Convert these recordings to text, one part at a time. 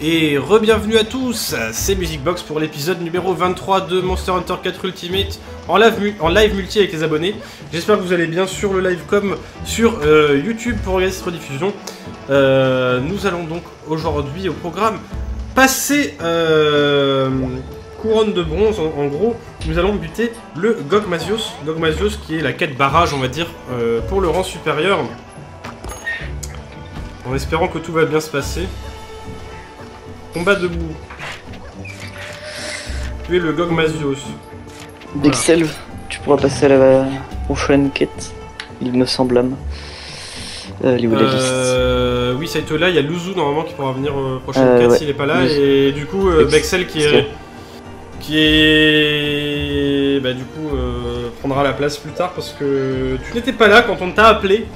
Et re-bienvenue à tous, c'est Musicbox pour l'épisode numéro 23 de Monster Hunter 4 Ultimate en live multi avec les abonnés. J'espère que vous allez bien sur le live comme sur YouTube pour regarder cette rediffusion. Nous allons donc aujourd'hui au programme passer couronne de bronze. En gros, nous allons buter le Gogmazios. Gogmazios qui est la quête barrage, on va dire, pour le rang supérieur. En espérant que tout va bien se passer. Combat debout. Tu es le Gogmazios. Dexel, tu pourras passer à la prochaine quête, il me semble. Elle est où la liste? Oui, Saito là, il y a Luzu normalement qui pourra venir prochaine quête s'il est pas là. Luzu. Et du coup, Bexel prendra la place plus tard parce que tu n'étais pas là quand on t'a appelé.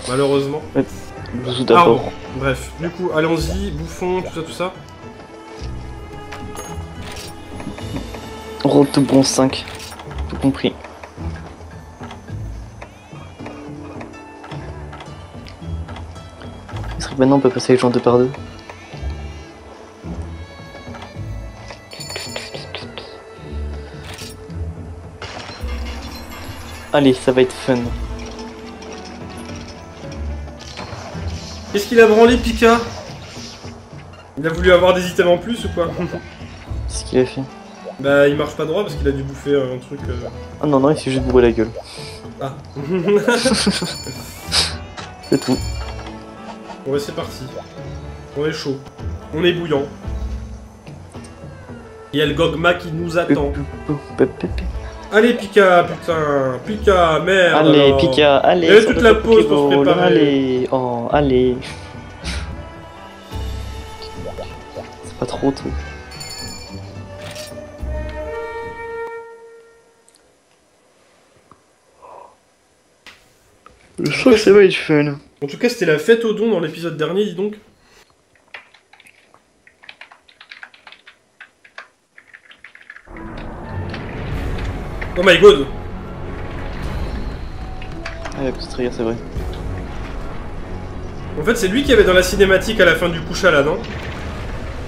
Malheureusement. Ouais. Luzu d'abord. Bref, du coup, allons-y, bouffons, tout ça. Road to bronze 5, tout compris. Est-ce que maintenant on peut passer les gens 2 par 2? Allez, ça va être fun. Qu'est-ce qu'il a branlé, Pika? Il a voulu avoir des items en plus ou quoi? Qu'est-ce qu'il a fait? Bah, il marche pas droit parce qu'il a dû bouffer un truc. Ah non, il s'est juste bourré la gueule. Ah. C'est tout. Bon, ouais, c'est parti. On est chaud. On est bouillant. Il y a le Gogma qui nous attend. Allez, Pika, putain. Pika, merde. Allez, alors. Pika, allez. Et toute la pause pour se préparer. Allez, oh, allez. C'est pas trop tôt. Je sens que ça va être fun. En tout cas, c'était la fête aux dons dans l'épisode dernier, dis donc. Oh my god! Ah, la petite rire, c'est vrai. En fait, c'est lui qui avait dans la cinématique à la fin du Kushala, non?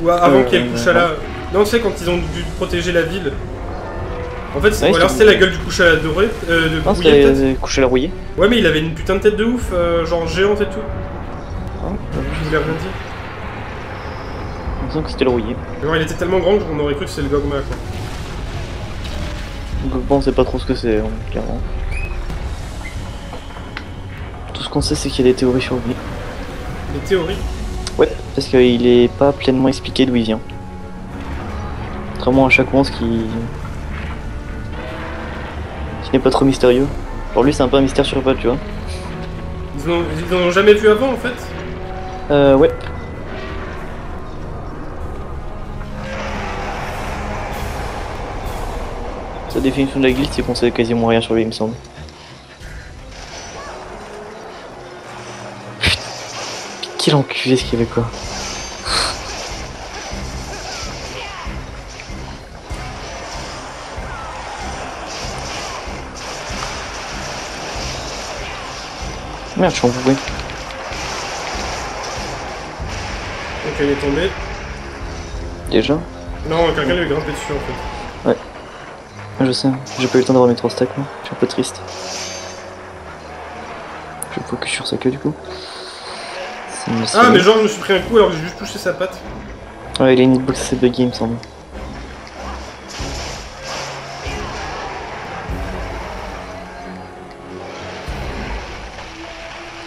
Ou avant qu'il y ait le Kushala. Non, tu sais, quand ils ont dû protéger la ville. En fait, ouais, alors c'était la gueule du Kushala doré. Non, c'était le Kushala rouillé. Ouais, mais il avait une putain de tête de ouf, genre géante et tout. Ah, je voulais rien dire. Il me semble que c'était le rouillé. Genre, il était tellement grand qu'on aurait cru que c'était le Gogma, quoi. Donc, bon, on sait pas trop ce que c'est, clairement. Tout ce qu'on sait, c'est qu'il y a des théories sur lui. Des théories? Ouais, parce qu'il est pas pleinement expliqué d'où il vient. Contrairement à chaque monstre qui n'est pas trop mystérieux. Pour lui, c'est un peu un mystère sur pattes, tu vois. Ils en ont jamais vu avant, en fait? Ouais. Sa définition de la guilde, c'est qu'on sait quasiment rien sur lui, il me semble. Putain, quel enculé ce qu'il avait, quoi. Merde, je suis embourbé. Ok, il est tombé. Déjà? Non, quelqu'un lui a grimpé dessus, en fait. Ouais. Je sais, j'ai pas eu le temps d'avoir mes 3 stacks, là. Je suis un peu triste. Je me focus sur sa queue, du coup. Ah, mais genre, je me suis pris un coup alors que j'ai juste touché sa patte. Ouais, il a une hitbox assez buggée, il me semble.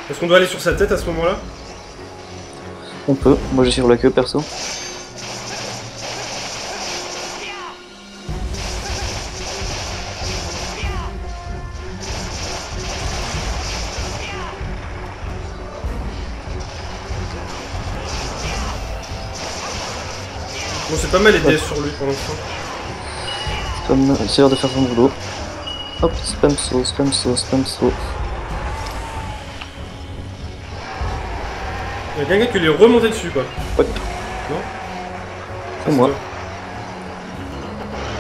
Est-ce qu'on doit aller sur sa tête à ce moment-là? On peut, moi j'ai sur la queue perso. Bon, c'est pas mal les DS sur lui pour l'instant. C'est l'heure de faire son boulot. Hop, spam saut, spam saut, spam saut. Il y a quelqu'un qui lui est remonté dessus, quoi. Ouais. Non? C'est moi.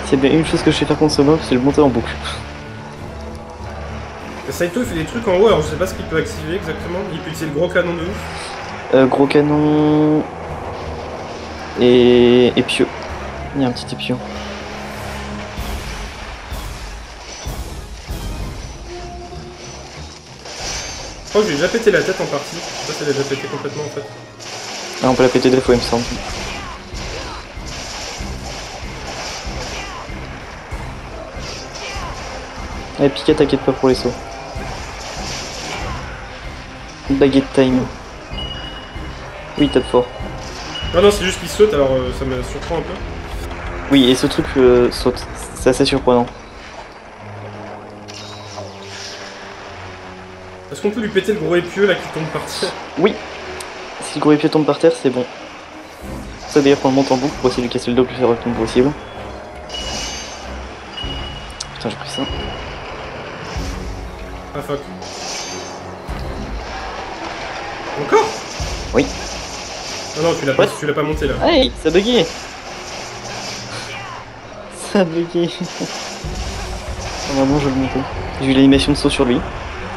C'est bien une chose que je sais faire contre ce mob, c'est le monter en boucle. Saito il fait des trucs en haut, alors je sais pas ce qu'il peut activer exactement. Il peut utiliser le gros canon de ouf. Gros canon... Et épieu. Il y a un petit épieu. Je crois que j'ai déjà pété la tête en partie. Je sais pas si elle a déjà pété complètement en fait. Ah, on peut la péter 2 fois, il me semble. Et Pika, t'inquiète pas pour les sauts. Baguette time. Oui, tape fort. Non, c'est juste qu'il saute, alors ça me surprend un peu. Oui, et ce truc saute. C'est assez surprenant. Est-ce qu'on peut lui péter le gros épieu là qui tombe par terre? Oui. Si le gros épieu tombe par terre, c'est bon. Ça d'ailleurs qu'on le monte en boucle pour essayer de lui casser le dos le plus rapidement possible. Putain, j'ai pris ça. Ah fuck. Encore? Oui. Non, tu l'as pas monté là. Hey, ça a bugué. Ça a bugué. Normalement, je vais le monter. J'ai eu l'animation de saut sur lui.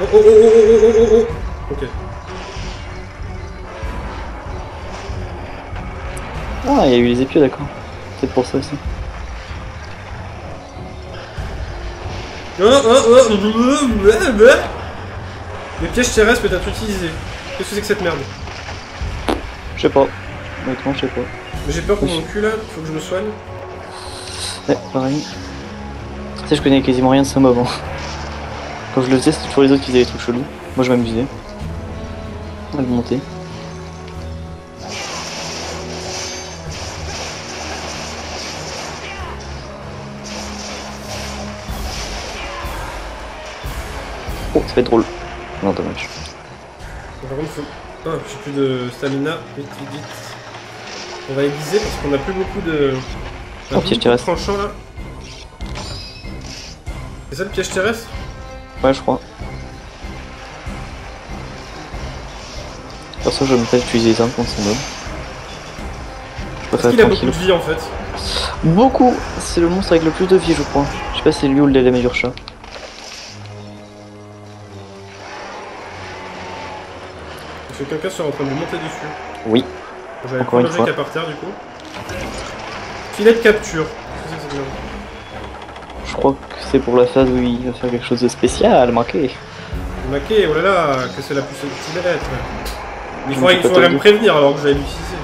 Oh. Ok. Ah, il y a eu les épieux, d'accord. Peut-être pour ça aussi. Les pièges terrestres peut être utilisés. Qu'est-ce que c'est que cette merde? Je sais pas. Honnêtement, je sais pas. Mais j'ai peur pour mon cul là, faut que je me soigne. Ouais, pareil. Tu sais, je connais quasiment rien de ce mob. Hein. Quand je le faisais, c'était toujours les autres qui faisaient des trucs chelous. Moi, je m'amusais. On va le monter. Oh, ça va être drôle. Non, dommage. Par contre, faut... Ah, j'ai plus de stamina. Vite. On va aiguiser parce qu'on a plus beaucoup de... Oh, piège terrestre. Tranchant là. C'est ça le piège terrestre? Ouais, je crois. Perso, je vais même pas utiliser les armes contre son mob. Est-ce qu'il a beaucoup de vie en fait? Beaucoup. C'est le monstre avec le plus de vie, je crois. Je sais pas si c'est lui ou le meilleur chat. Est-ce que quelqu'un serait en train de lui monter dessus? Oui. J'avais encore une fois qu'à par terre du coup. Filet de capture. Qu'est-ce que c'est que ça? Je crois que c'est pour la phase où il va faire quelque chose de spécial, marqué. Maquet, oh là là, que c'est la plus subtile lettre. Il faudrait me prévenir alors que j'allais l'utiliser.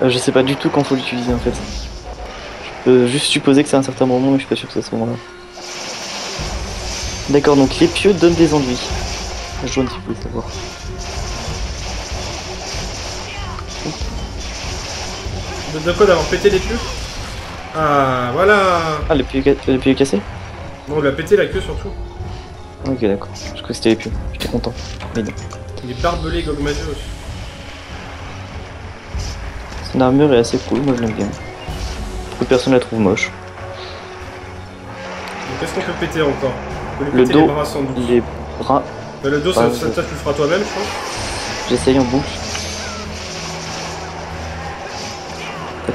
Je sais pas du tout quand faut l'utiliser en fait. Je peux juste supposer que c'est à un certain moment, mais je suis pas sûr que c'est à ce moment-là. D'accord, donc les pieux donnent des enduits. Je dois un petit peu le savoir. De quoi d'avoir pété les pieux? Ah, voilà. Ah, le pieu est cassé? Bon, on lui a pété la queue surtout. Ok, d'accord. Je crois que c'était les pieux. J'étais content. Mais non. Il est barbelé Gogmasios. Son armure est assez cool, moi je l'aime bien. Beaucoup de personnes la trouvent moche. Donc qu'est-ce qu'on peut péter encore? On peut lui Le péter dos, les bras sans doute. les bras. Mais le dos, ça tu le feras toi-même, je pense. J'essaye en boucle.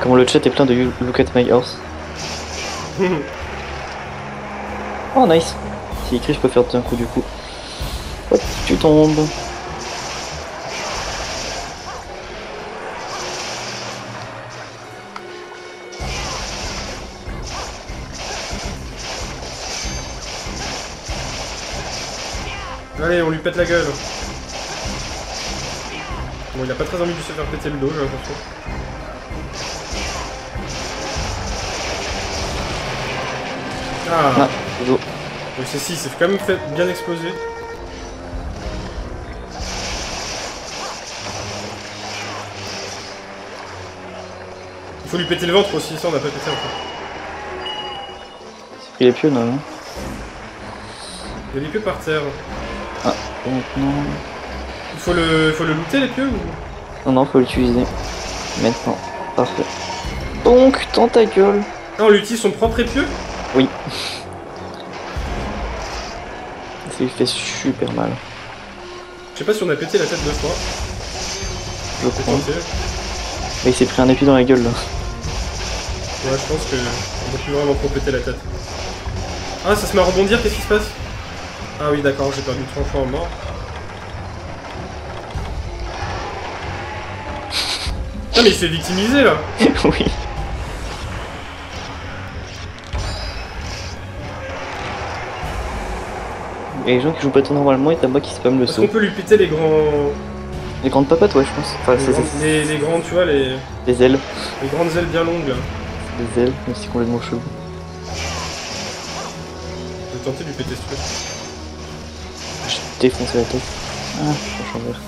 Comment le chat est plein de look at my horse. Oh nice. Si écrit, je peux faire un coup du coup. Hop, tu tombes. Allez, on lui pète la gueule. Bon, il a pas très envie de se faire péter le dos, j'ai l'impression. Ah, dos. Donc c'est si, c'est quand même fait bien exploser. Il faut lui péter le ventre aussi, ça on a pas pété encore. C'est pris les pieux, non? Il y a des pieux par terre. Ah, maintenant... Il faut le looter les pieux ou... Non, faut l'utiliser. Maintenant. Parfait. Donc, tentacule. Ah, on utilise son propre épieu? Oui. Ça lui fait super mal. Je sais pas si on a pété la tête 2 fois. Je crois. Mais il s'est pris un épi dans la gueule là. Ouais, je pense que on peut plus vraiment trop péter la tête. Ah, ça se met à rebondir, qu'est-ce qui se passe? Ah oui, d'accord, j'ai perdu 3 fois en mort. Ah mais il se fait victimiser là. Oui. Et les gens qui jouent pas tout normalement et t'as moi qui spam le Est-ce saut. qu'on peut lui péter les grands... Les grandes papates, ouais, je pense. Enfin, les grands, tu vois, les ailes. grandes ailes bien longues là. Les ailes, mais c'est complètement chelou. Je vais tenter de lui péter ce truc. J'ai défoncé la tête. Ah, je change vert.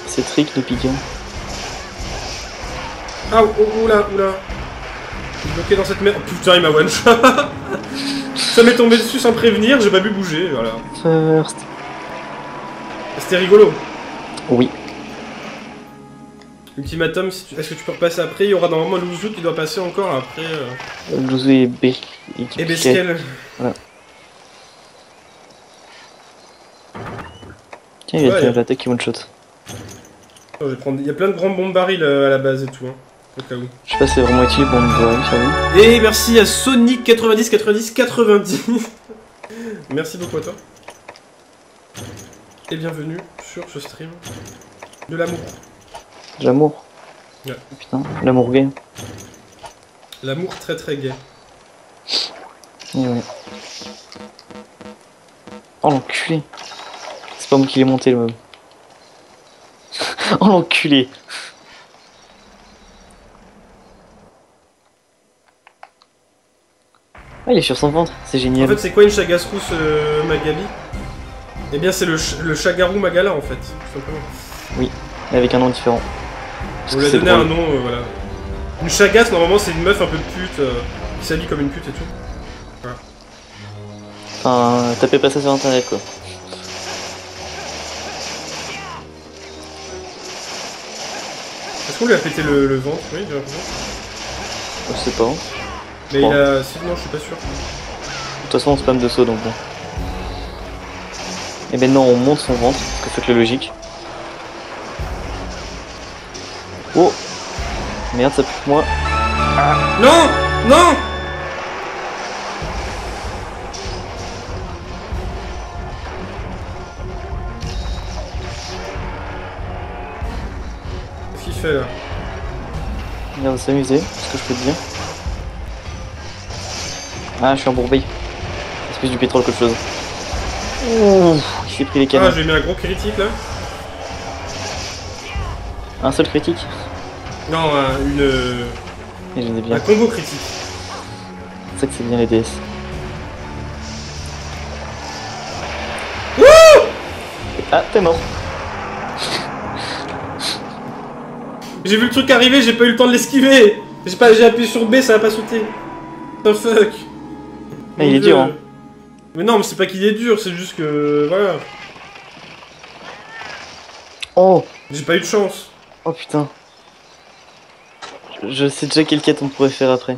C'est trick de piquer. Ah, oula. Je suis bloqué dans cette merde. Oh, putain, il m'a one shot. Ça m'est tombé dessus sans prévenir, j'ai pas pu bouger, voilà. First. C'était rigolo. Oui. Ultimatum, est-ce que tu peux repasser après? Il y aura normalement Louzou qui doit passer encore après. Louzou et Et Beskel. Voilà. Tiens, il y a Ouais, l'attaque qui one shot. Oh, je vais prendre... Il y a plein de grands bombes barils à la base et tout, hein, au cas où. Je sais pas si c'est vraiment utile pour me voir sur lui. Et merci à Sonic 90. Merci beaucoup à toi. Et bienvenue sur ce stream de l'amour. L'amour. Ouais. Oh, putain, l'amour gay. L'amour très très gay. Et ouais. Oh l'enculé. C'est pas moi qui l'ai monté le mob. Oh l'enculé. Ah il est sur son ventre, c'est génial. En fait c'est quoi une Chagasrous Magali? Eh bien c'est le Chagarou Magala en fait, tout simplement. Oui, mais avec un nom différent. On lui a donné un nom, voilà. Une Chagas normalement c'est une meuf un peu de pute, qui s'habille comme une pute et tout. Voilà. Enfin, tapez pas ça sur internet quoi. Est-ce qu'on lui a pété le ventre? Oui, j'ai l'impression. Je sais pas. Mais il a... Si, non, je suis pas sûr. De toute façon on spam de saut donc bon. Et maintenant on monte son ventre, parce que faites le logique. Oh merde ça pique moi. Non! Non! Qu'est-ce qu'il fait là? Il va s'amuser, ce que je peux te dire. Ah je suis embourbé. C'est plus du pétrole qu'autre chose. Ouh, il s'est pris les canons. Ah, j'ai mis un gros critique là. Un seul critique. Non, Et j'en ai bien. un combo critique. C'est ça que c'est bien les DS. Ah, t'es mort. J'ai vu le truc arriver, j'ai pas eu le temps de l'esquiver. J'ai appuyé sur B, ça a pas sauté. What the fuck. Ah, il est dur, hein. Mais non, mais c'est pas qu'il est dur, c'est juste que... Voilà. Oh. J'ai pas eu de chance. Oh putain. Je sais déjà quelle quête on pourrait faire après.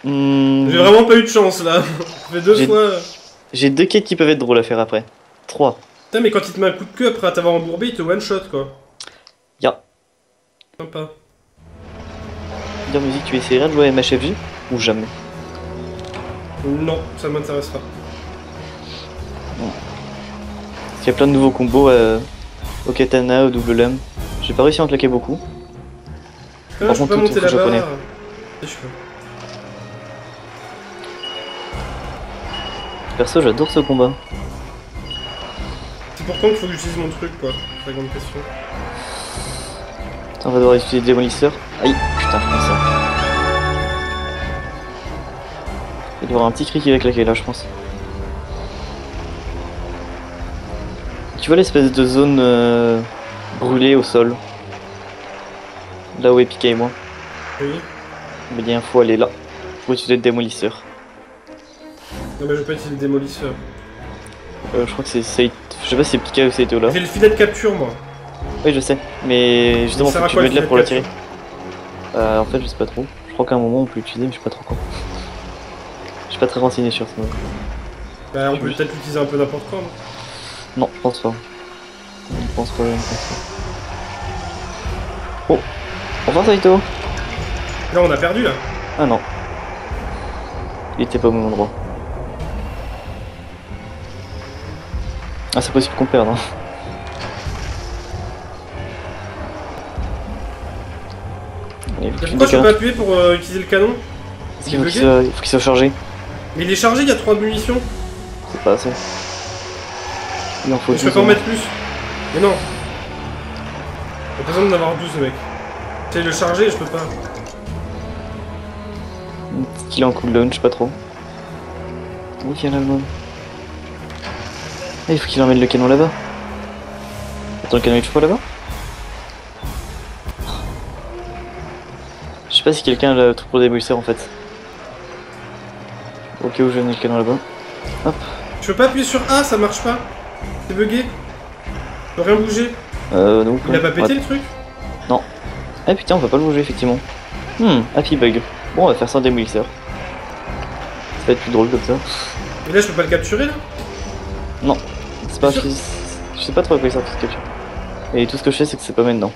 J'ai vraiment pas eu de chance là. Ça fait deux fois. J'ai deux quêtes qui peuvent être drôles à faire après. 3. Putain, mais quand il te met un coup de queue après t'avoir embourbé, il te one shot quoi. Ya. Sympa. Dire musique, tu essaierais de jouer à MHFJ ou jamais? Non, ça m'intéressera. Il y a plein de nouveaux combos au katana, au double lame. J'ai pas réussi à en claquer beaucoup. Ah, Par je peux contre, pas monter tout là-bas. japonais. Et je peux. Perso, j'adore ce combat. C'est pourtant qu'il faut que j'utilise mon truc quoi. C'est la grande question. Putain, on va devoir utiliser le démolisseur. Aïe, putain, je pense ça. Il va y avoir un petit cri qui va claquer là, je pense. Tu vois l'espèce de zone brûlée au sol? Là où est Pika et moi. Oui. Mais bien, faut aller là. Faut utiliser le démolisseur. Non mais je vais pas utiliser le démolisseur. Je crois que c'est Saito. Je sais pas si c'est Pika ou Saito là. J'ai le filet de capture moi. Oui, je sais. Mais justement, faut que tu quoi, me mettes là le pour la filet de tirer. En fait, je sais pas trop. Je crois qu'à un moment on peut l'utiliser, mais je sais pas trop quand. Je suis pas très renseigné sur ce mode. Bah, on peut peut-être l'utiliser un peu n'importe quand, non? Non, je pense pas. Je pense pas. Oh! Au revoir, Saito! Là, on a perdu là. Ah non. Il était pas au même endroit. Ah, c'est possible qu'on perde, hein. Allez, Pourquoi je peux pas appuyer pour utiliser le canon? Parce qu'il faut qu'il soit chargé. Mais il est chargé, il y a 3 munitions. C'est pas assez. Il en faut Je peux pas en mettre plus. Mais non. J'ai pas besoin d'en avoir 12, mec. J'essaie de le charger, je peux pas. Qu'il est en cooldown, je sais pas trop. Oui, il y en a le mode. Ah, il faut qu'il emmène le canon là-bas. Attends, le canon est toujours là-bas? Je sais pas si quelqu'un a le truc pour démolisseur en fait. Au cas où je mets le canon là-bas. Hop. Je peux pas appuyer sur A, ça marche pas. C'est bugué. Je peux rien bouger. Non. Il a pas pété le truc? Non. Ah putain, on va pas le bouger effectivement. Happy bug. Bon, on va faire ça en démolisseur. Ça va être plus drôle comme ça. Et là, je peux pas le capturer là? Non. C'est pas. Je sais pas trop à quoi il sert cette capture. Et tout ce que je sais, c'est que c'est pas maintenant.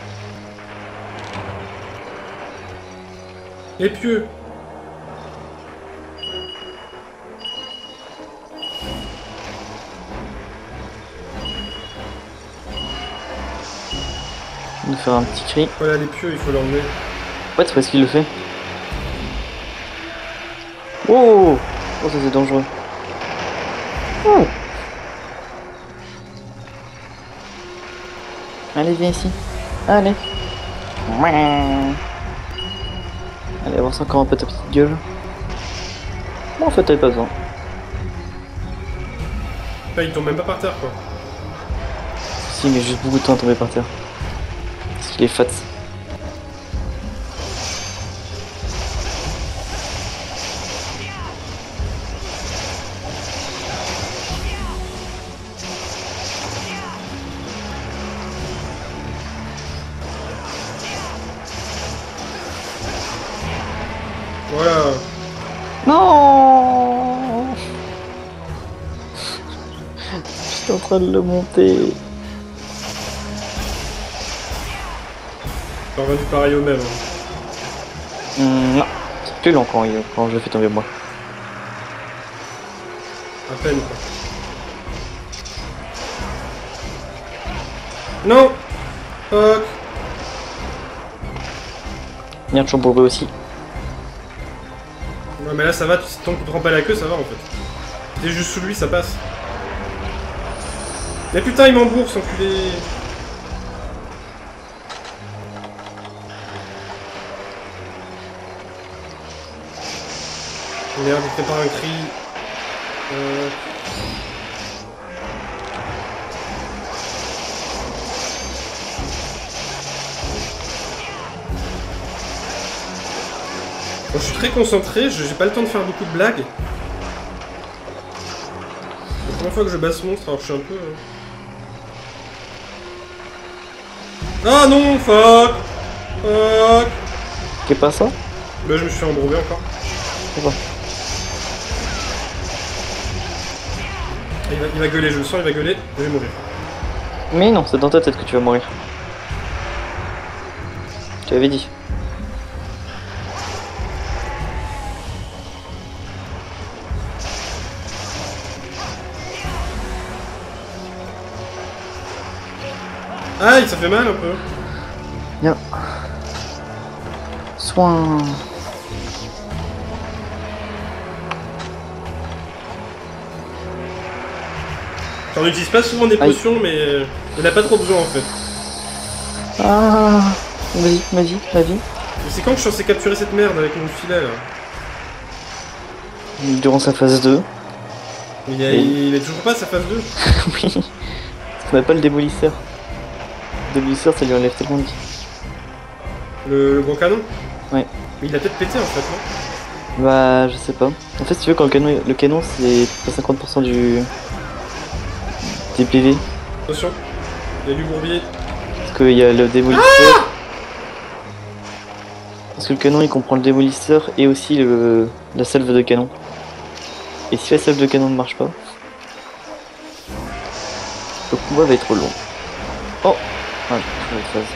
Les pieux. On va faire un petit cri. Voilà, les pieux, il faut l'emmener. Ouais, c'est parce qu'il le fait. Oh, oh, ça c'est dangereux. Oh. Allez, viens ici. Allez. Allez, avance encore un peu ta petite gueule. Bon, en fait, t'avais pas besoin. Bah, il tombe même pas par terre, quoi. Si, mais juste beaucoup de temps à tomber par terre. Parce qu'il est fat. Voilà. Non. J'étais en train de le monter. T'as rendu pareil au même. Hein. Non, c'est plus lent quand je le fais tomber moi. À peine, quoi. Non. Fuck. Merde, je suis embourbé aussi. Non, mais là, ça va, tant que tu prends pas la queue, ça va, en fait. T'es juste sous lui, ça passe. Mais putain, il m'embourbe, cet enculé. Merde, il prépare un cri. Bon, je suis très concentré, j'ai pas le temps de faire beaucoup de blagues. C'est la première fois que je bats ce monstre, alors je suis un peu... Ah non, fuck. Fuck. Qu'est pas ça? Bah je me suis fait embrouiller encore. Pourquoi? Il va gueuler, je le sens, il va gueuler, je vais mourir. Mais non, c'est dans ta tête que tu vas mourir. Tu avais dit. Aïe, ça fait mal un peu. Bien. Soin. J'en utilise pas souvent des potions, mais il en a pas trop besoin en fait. Ah. Vas-y, vas-y, vas-y. Mais c'est quand que je suis censé capturer cette merde avec mon filet là? Durant sa phase 2. Il est toujours pas à sa phase 2. Oui. Parce qu'on n'a pas le démolisseur. Le démolisseur, ça lui enlève tellement de vie. Le gros canon? Ouais. Mais il a peut-être pété en fait, non? Bah, je sais pas. En fait, si tu veux, quand le canon c'est 50% des PV. Attention, il y a du bourbier. Parce qu'il y a le démolisseur. Parce que le canon il comprend le démolisseur et aussi la salve de canon. Et si la salve de canon ne marche pas, le combat va être long. Oh! Ah, j'ai fait une phase.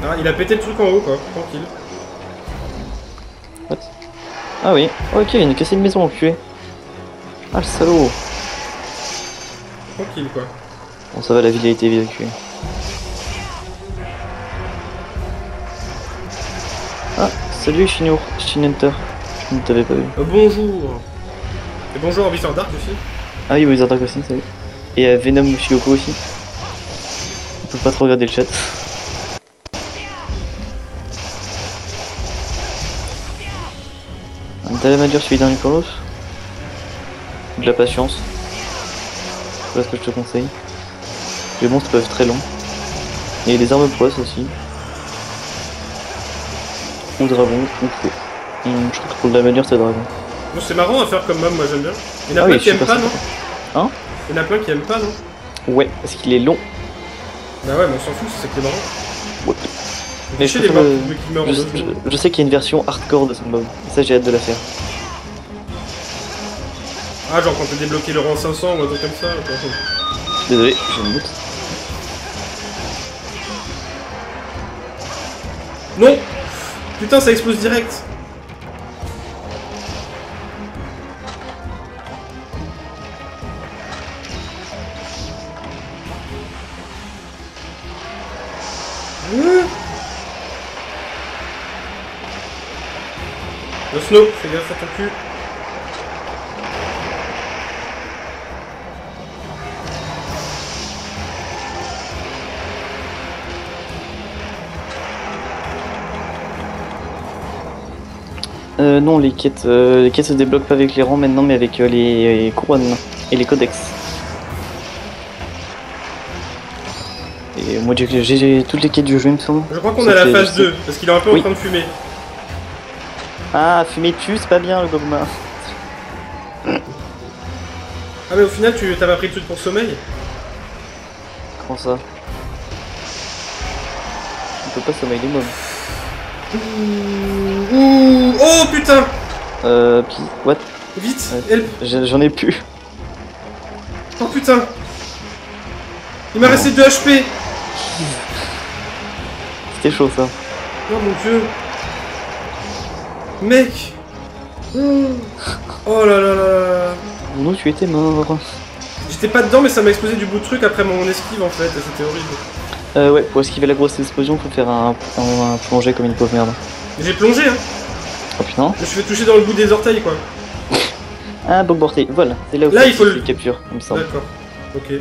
Ah, il a pété le truc en haut quoi, tranquille. What? Ah oui, ok, il a cassé une maison, enculé. Ah le salaud. Tranquille quoi. Bon ça va, la ville a été évacuée. Ah, salut Shinur, Shinhunter. Je ne t'avais pas vu. Bonjour. Et bonjour Wizard Dark aussi. Ah oui, Wizard Dark aussi, salut. Et Venom Shigoko aussi. On peut pas trop regarder le chat. Un Dalamadur suivi d'un Lucolos. De la patience. Voilà ce que je te conseille. Les monstres peuvent être très longs. Et les armes poisses aussi. Ou dragon, ou feu. Je crois que pour le Dalamadur c'est dragon. Bon, c'est marrant à faire comme mob, moi j'aime bien. Il y en a Ah plein oui, qui aiment super pas, non? sympa. Hein? Il y en a plein qui aiment pas, non? Ouais, parce qu'il est long. Bah ouais, mais on s'en fout, c'est ça qui est marrant. Ouais. Mais je les préfère mobs le- qui meurent en 2 secondes. je sais qu'il y a une version hardcore de ce mob. Et ça j'ai hâte de la faire. Ah, genre quand t'as débloqué le rang 500 ou un truc comme ça. Quoi. Désolé, j'ai une boute. Non! Putain, ça explose direct! Le snow, fais gaffe à ton cul. Non, les quêtes se débloquent pas avec les rangs maintenant, mais avec les couronnes et les codex. Et moi j'ai toutes les quêtes du jeu, il me semble. Je crois qu'on Ça a la fait- phase 2, parce qu'il est un peu Oui. en train de fumer. Ah, fumer dessus, c'est pas bien le Gogma. Ah mais au final, tu t'as pas pris de truc pour sommeil? Comment ça? On peut pas sommeiller les mobs. Ouh. Oh putain! Puis, what? Vite! Ouais. Help! J'en ai plus. Oh putain! Il m'a resté 2 HP! C'était chaud ça. Oh mon dieu! Mec! Oh là là là là! Où tu étais mort? J'étais pas dedans mais ça m'a explosé du bout de truc après mon esquive en fait, et c'était horrible. Ouais, pour esquiver la grosse explosion, faut faire un plongé comme une pauvre merde. J'ai plongé hein! Oh putain. Je me suis fait toucher dans le bout des orteils quoi. Ah, bug porté, voilà, c'est là où Là, il faut le- capture, il me semble. D'accord. Ok.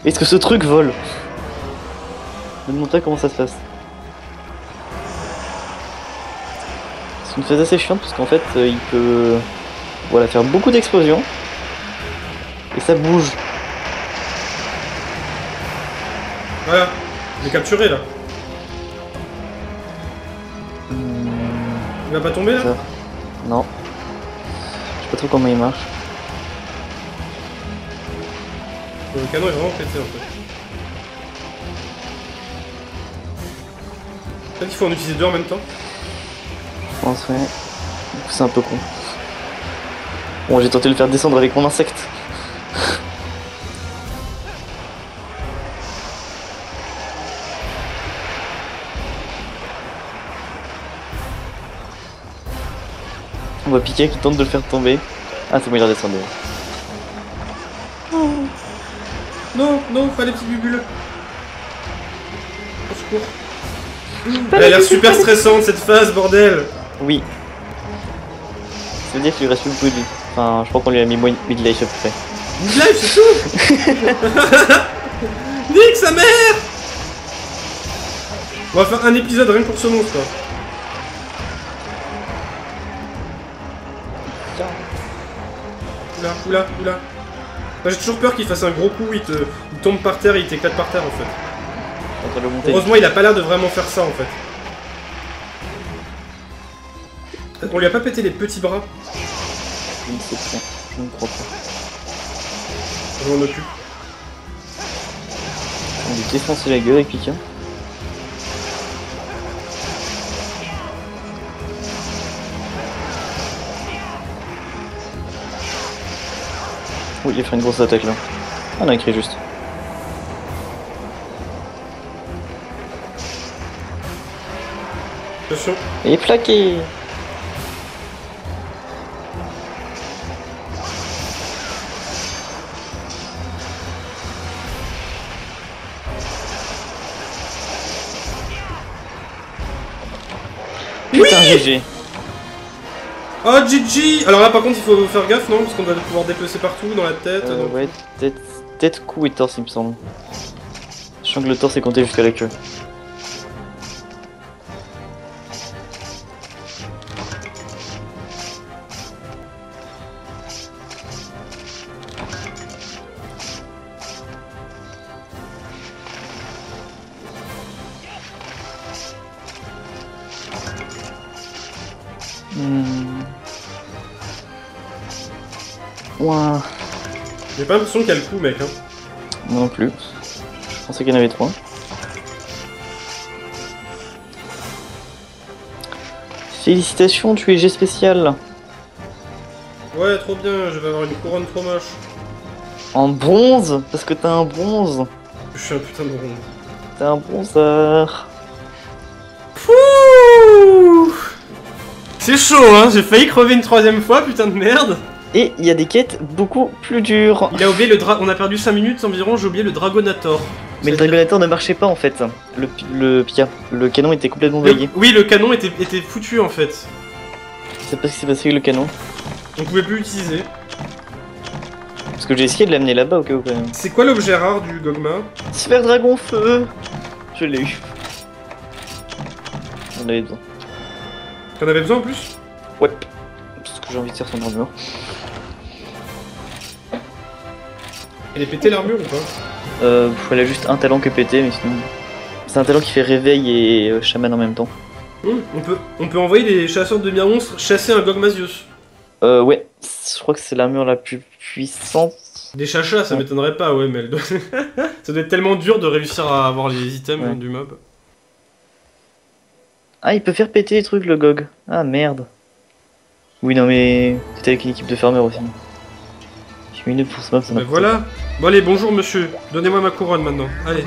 Est-ce que ce truc vole? Je me montrer comment ça se passe. C'est une phase assez chiante parce qu'en fait, il peut voilà, faire beaucoup d'explosions. Et ça bouge. Voilà. J'ai capturé là. Il va pas tomber là? Ça. Non. Je sais pas trop comment il marche. Le canon est vraiment pété en fait. Peut-être qu'il faut en utiliser 2 en même temps. Je pense, ouais. Du coup, c'est un peu con. Bon, j'ai tenté de le faire descendre avec mon insecte. On voit Pika qui tente de le faire tomber. Ah, c'est bon, il est redescendu. Non, non, pas les petits bubules. Au secours. Elle a l'air super stressante cette phase, bordel. Oui. Ça veut dire qu'il lui reste plus beaucoup de vie. Enfin, je crois qu'on lui a mis mid-life à peu près. Live, c'est tout. Nique sa mère. On va faire un épisode rien que pour ce monstre quoi. Oula, oula, oula. Moi, j'ai toujours peur qu'il fasse un gros coup, il tombe par terre et il t'éclate par terre en fait. En train de le monter. Heureusement, il a pas l'air de vraiment faire ça en fait. On lui a pas pété les petits bras. Je ne sais pas. Je ne crois pas. Je m'en occupe. On lui défoncer la gueule avec Pika. Oui, il a fait une grosse attaque là. Ah, on a écrit juste. Attention. Et plaqué. GG. Oh GG. Alors là par contre il faut faire gaffe non, parce qu'on va pouvoir dépecer partout dans la tête. Donc... Ouais, tête, cou et torse il me semble. Sachant que le torse est compté jusqu'à la queue. Ouah. J'ai pas l'impression qu'il y a le coup mec hein. Moi non plus. Je pensais qu'il y en avait 3. Félicitations, tu es G spécial. Ouais trop bien, je vais avoir une couronne trop moche. En bronze. Parce que t'as un bronze. Je suis un putain de rond. T'es un bronzeur. Pouh. C'est chaud hein, j'ai failli crever une 3ème fois, putain de merde. Et il y a des quêtes beaucoup plus dures. Il a oublié le on a perdu 5 minutes environ, j'ai oublié le Dragonator. Mais le Dragonator ne marchait pas en fait. Le canon était complètement bugué. Oui, le canon était foutu en fait. C'est pas ce qui s'est passé avec le canon. On pouvait plus l'utiliser. Parce que j'ai essayé de l'amener là-bas au cas où quand même. C'est quoi l'objet rare du Gogma? Sphère dragon feu. Je l'ai eu. On avait besoin. T'en avais besoin en plus? Ouais. Parce que j'ai envie de faire son armure. Elle est pétée l'armure ou pas? Elle a juste un talent que pété, mais sinon. C'est un talent qui fait réveil et chaman en même temps. On peut envoyer des chasseurs de monstres chasser un Gogmasius. Ouais. Je crois que c'est l'armure la plus puissante. Des chachas, ça m'étonnerait pas, ouais, mais elle doit... ça doit être tellement dur de réussir à avoir les items du mob. Ah, il peut faire péter les trucs, le Gog. Ah, merde. Oui, non, mais t'étais avec une équipe de farmers aussi. J'ai mis une pour ce mob, ça m'a Bah voilà. Bon allez, bonjour monsieur. Donnez-moi ma couronne maintenant. Allez.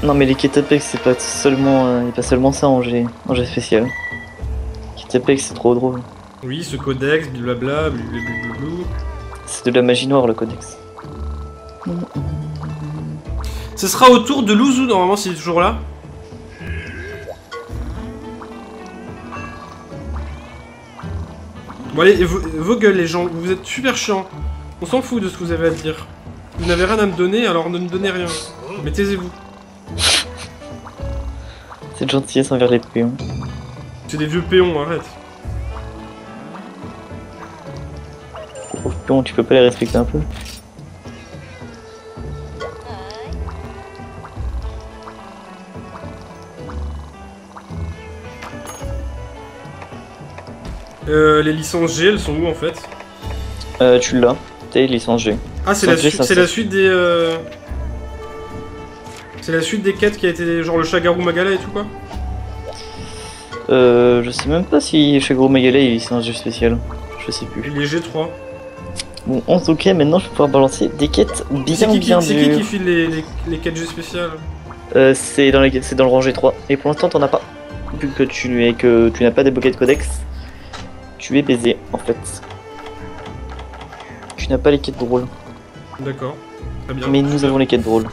Non, mais les quêtes Apex, c'est pas seulement, pas seulement ça en G spécial. Quêtes Apex, c'est trop drôle. Oui, ce codex, blablabla, blablabla. C'est de la magie noire, le codex. Ce sera au tour de Louzou, normalement, s'il est toujours là. Bon allez, vos gueules les gens, vous êtes super chiants. On s'en fout de ce que vous avez à dire. Vous n'avez rien à me donner, alors ne me donnez rien. Mais taisez-vous. C'est de gentillesse envers les péons. C'est des vieux péons, arrête. Oh péons, tu peux pas les respecter un peu? Les licences G, elles sont où en fait? Tu l'as, t'es licence G. Ah, c'est la suite des... C'est la suite des quêtes qui a été genre le Shagaru Magala et tout quoi? Je sais même pas si Shagaru Magala est licence G spéciale. Je sais plus. Il est G3. Bon, en tout cas, maintenant je vais pouvoir balancer des quêtes bien dures. C'est qui file les quêtes G spéciales? C'est dans le rang G3. Et pour l'instant, t'en as pas. Vu que tu n'as pas débloqué de codex, tu es baisé en fait. Tu n'as pas les quêtes drôles. D'accord. Très bien. Mais nous avons les quêtes drôles.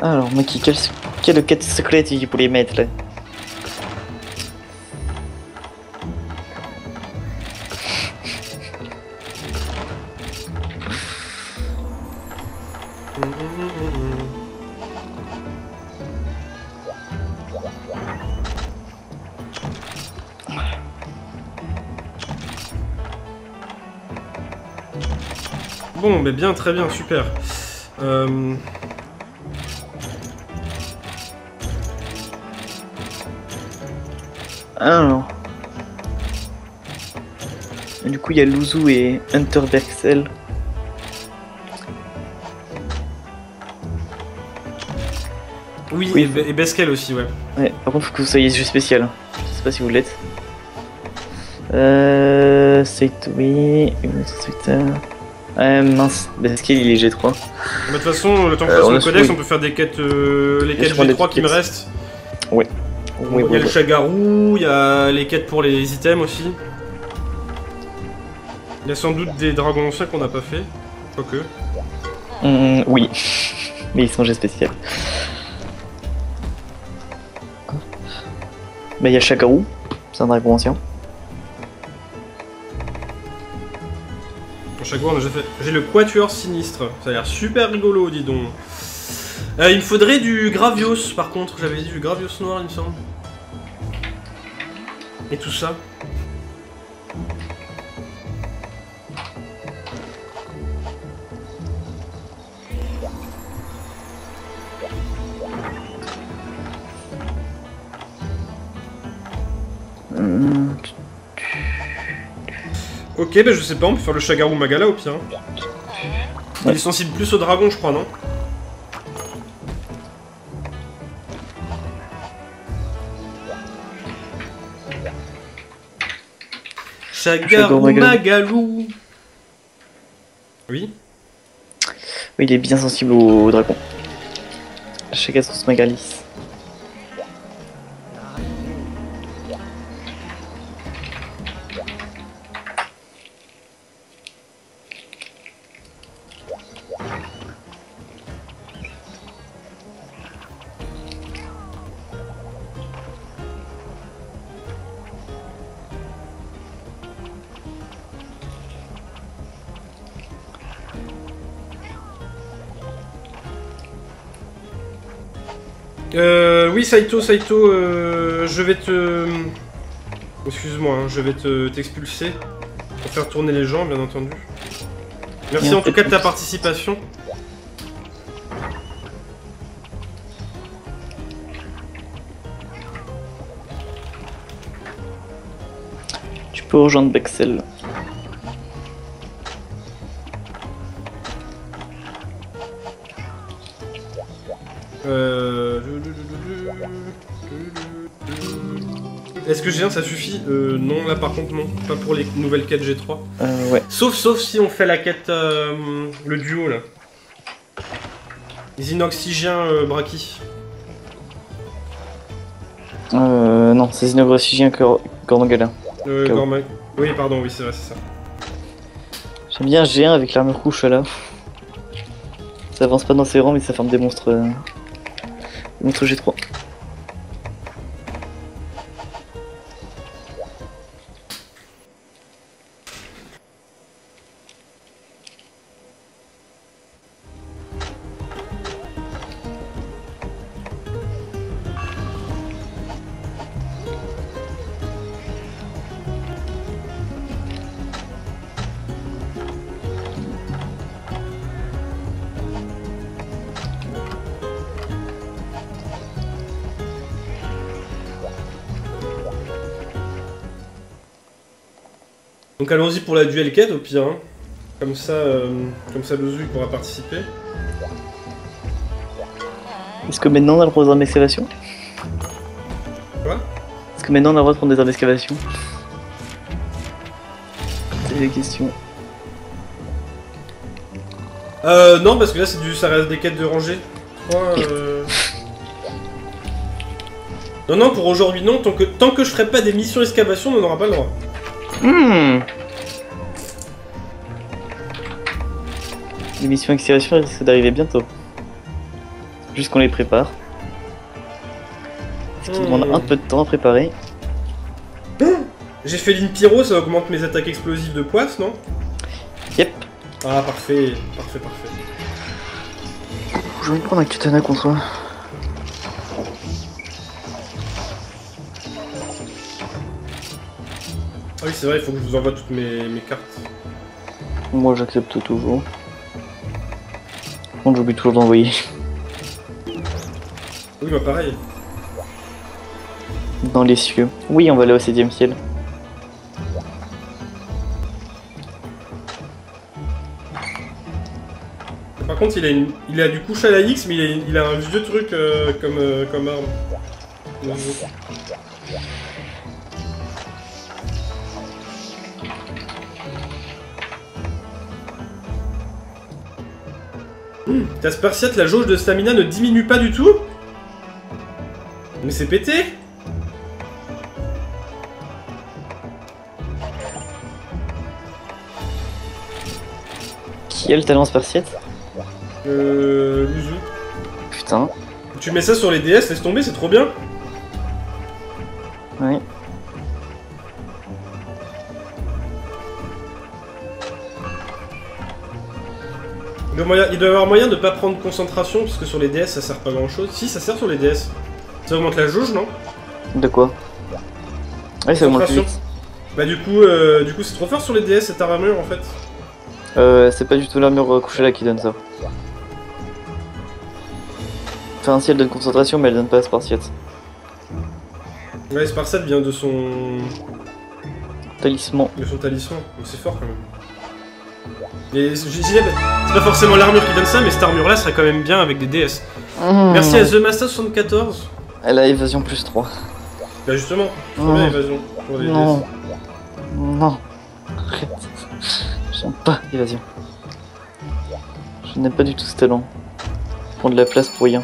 Alors, Maki, quelle quête secrète il pourrait mettre là? Bon, mais bien, très bien, super. Alors. Du coup, il y a Louzou et Hunter Berxel. Oui, et Beskel aussi, ouais. Ouais, par contre, faut que vous soyez jeu spécial. Je sais pas si vous l'êtes. C'est oui, une autre secteur. Mince, Beskel il est G3. De toute façon, le temps que je fasse mon codex, on peut faire des quêtes, les quêtes G3 qui me restent. Ouais. Oui, il y a le Shagaru, il y a les quêtes pour les items aussi. Il y a sans doute des dragons anciens qu'on n'a pas fait, quoique. Oui. Mais ils sont jet spécial. Bah, il y a Shakaru, c'est un dragon ancien. À chaque fois, j'ai le quatuor sinistre. Ça a l'air super rigolo, dis donc. Il me faudrait du Gravios, par contre. J'avais dit du Gravios noir, il me semble. Et tout ça. Ok, bah je sais pas, on peut faire le Shagaru Magala au pire. Il est sensible plus au dragon, je crois, non? Shagaru Magalu. Oui. Oui, il est bien sensible au dragon. Shagaru Magalis. Oui, Saito, je vais te... Excuse-moi, hein, je vais t'expulser pour faire tourner les gens, bien entendu. Merci en tout cas de ta participation. Tu peux rejoindre Bexel. Est-ce que G1 ça suffit? Non, là par contre non, pas pour les nouvelles quêtes G3. Ouais. Sauf si on fait la quête, le duo là. Xynoxygien Braki. Non, c'est Xynoxygien Gormagala. Oui, pardon, oui, c'est vrai, c'est ça. J'aime bien G1 avec l'armure rouge là. Ça avance pas dans ses rangs, mais ça forme des monstres. Des monstres G3. Donc allons-y pour la duel quête au pire. Hein. Comme ça le Zou pourra participer. Est-ce que maintenant on a le droit aux armes d'excavation? Quoi? Est-ce que maintenant on a le droit de prendre des armes d'excavation? C'est la question. Non, parce que là ça reste des quêtes de rangée. Non, pour aujourd'hui non, tant que je ferai pas des missions excavation, on n'aura pas le droit. Les missions excavation risquent d'arriver bientôt. Juste qu'on les prépare. Ce qui demande un peu de temps à préparer. J'ai fait l'Inpyro, ça augmente mes attaques explosives de poisse, non? Yep. Ah, parfait. Je vais me prendre un katana contre eux. Ah oui, c'est vrai, il faut que je vous envoie toutes mes cartes. Moi j'accepte toujours. Par contre j'oublie toujours d'envoyer. Oui, bah pareil. Dans les cieux. Oui, on va aller au 7ème ciel. Par contre, il a du couche à la X, mais il a un vieux truc comme arme. Ta Spartiate, la jauge de stamina ne diminue pas du tout? Mais c'est pété! Qui a le talent Spartiate? Luzu. putain. Tu mets ça sur les DS, laisse tomber, c'est trop bien. Oui. Il doit y avoir moyen de pas prendre concentration, parce que sur les DS ça sert pas grand chose. Si, ça sert sur les DS. Ça augmente la jauge, non? De quoi? Oui, ça augmente plus vite. Bah du coup c'est trop fort sur les DS cette armure en fait. C'est pas du tout l'armure couchée là qui donne ça. Enfin si elle donne concentration mais elle donne pas spartiate. Ouais, Spartiate vient de son... Talisman. De son talisman, donc c'est fort quand même. Et je disais, c'est pas forcément l'armure qui donne ça, mais cette armure là serait quand même bien avec des DS. Merci à The Master 74. Elle a évasion plus 3. Bah justement, trop bien évasion pour les Non. DS. Non. Arrête. J'aime pas évasion. Je n'aime pas du tout ce talent. Prendre de la place pour rien.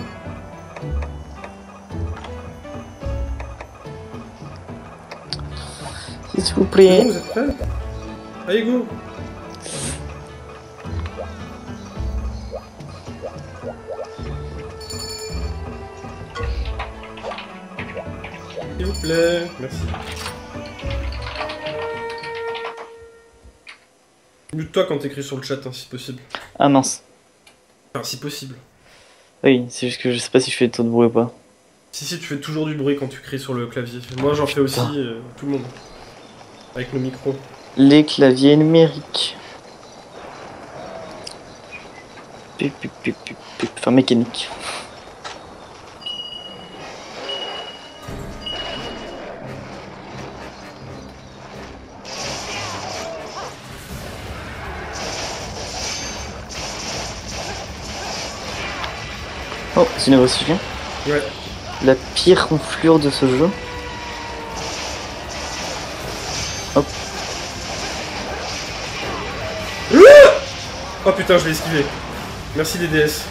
S'il vous C'est plaît. bon, vous êtes prêts? Allez go. S'il vous plaît, merci. Mute-toi quand t'écris sur le chat, hein, si possible. Ah mince. Enfin, si possible. Oui, c'est juste que je sais pas si je fais trop de bruit ou pas. Si, tu fais toujours du bruit quand tu cries sur le clavier. Moi, j'en fais aussi, tout le monde. Avec nos micros. Les claviers numériques. Enfin, mécanique. Oh, c'est une évolution. Ouais. La pire enflure de ce jeu. Hop. Oh putain, je l'ai esquivé. Merci les DS.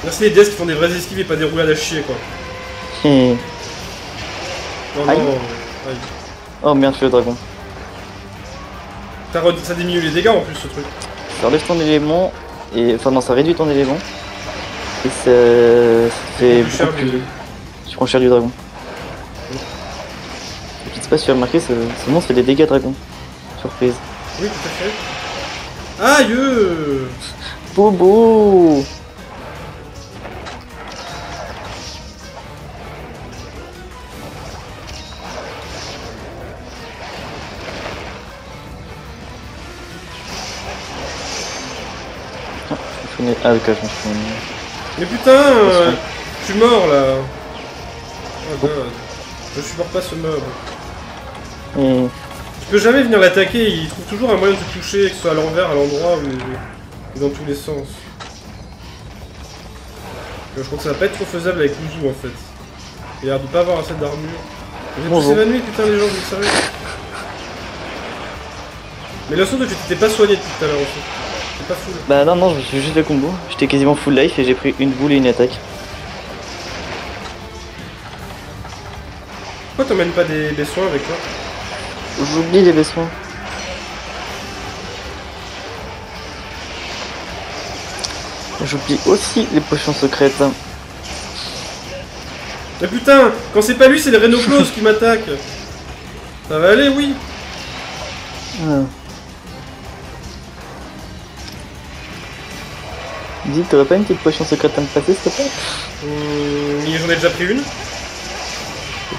Merci les DS qui font des vraies esquives et pas des roulades à chier quoi. Aïe. Non, non, aïe. Oh merde, je fais le dragon. Ça diminue les dégâts en plus ce truc. Ça enlève ton élément, et enfin non, ça réduit ton élément. Et ça fait Plus cher beaucoup plus... du... Tu prends cher du dragon. Je sais pas si tu as remarqué, ce monstre fait des dégâts dragon. Surprise. Oui, tout à fait. Aïe. Bobo. Ah ok, je me suis... Mais putain, je suis mort là. Oh god. Je supporte pas ce mob. Tu peux jamais venir l'attaquer, il trouve toujours un moyen de te toucher, que ce soit à l'envers, à l'endroit ou dans tous les sens. Je crois que ça va pas être trop faisable avec Ouzou en fait. Il a l'air de pas avoir assez d'armure. Vous êtes tous évanouis, putain les gens, vous êtes sérieux? Mais le son de tu t'étais pas soigné depuis tout à l'heure aussi. C'est pas full. Bah non, je me suis juste fait combo. J'étais quasiment full life et j'ai pris une boule et une attaque. Pourquoi t'emmènes pas des soins avec toi? J'oublie les vaisseaux. J'oublie aussi les potions secrètes. Mais putain, quand c'est pas lui, c'est les Rhénoclos qui m'attaquent. Ça va aller, oui. Dis, t'aurais pas une petite potion secrète à me passer, s'il te plaît? J'en ai déjà pris une.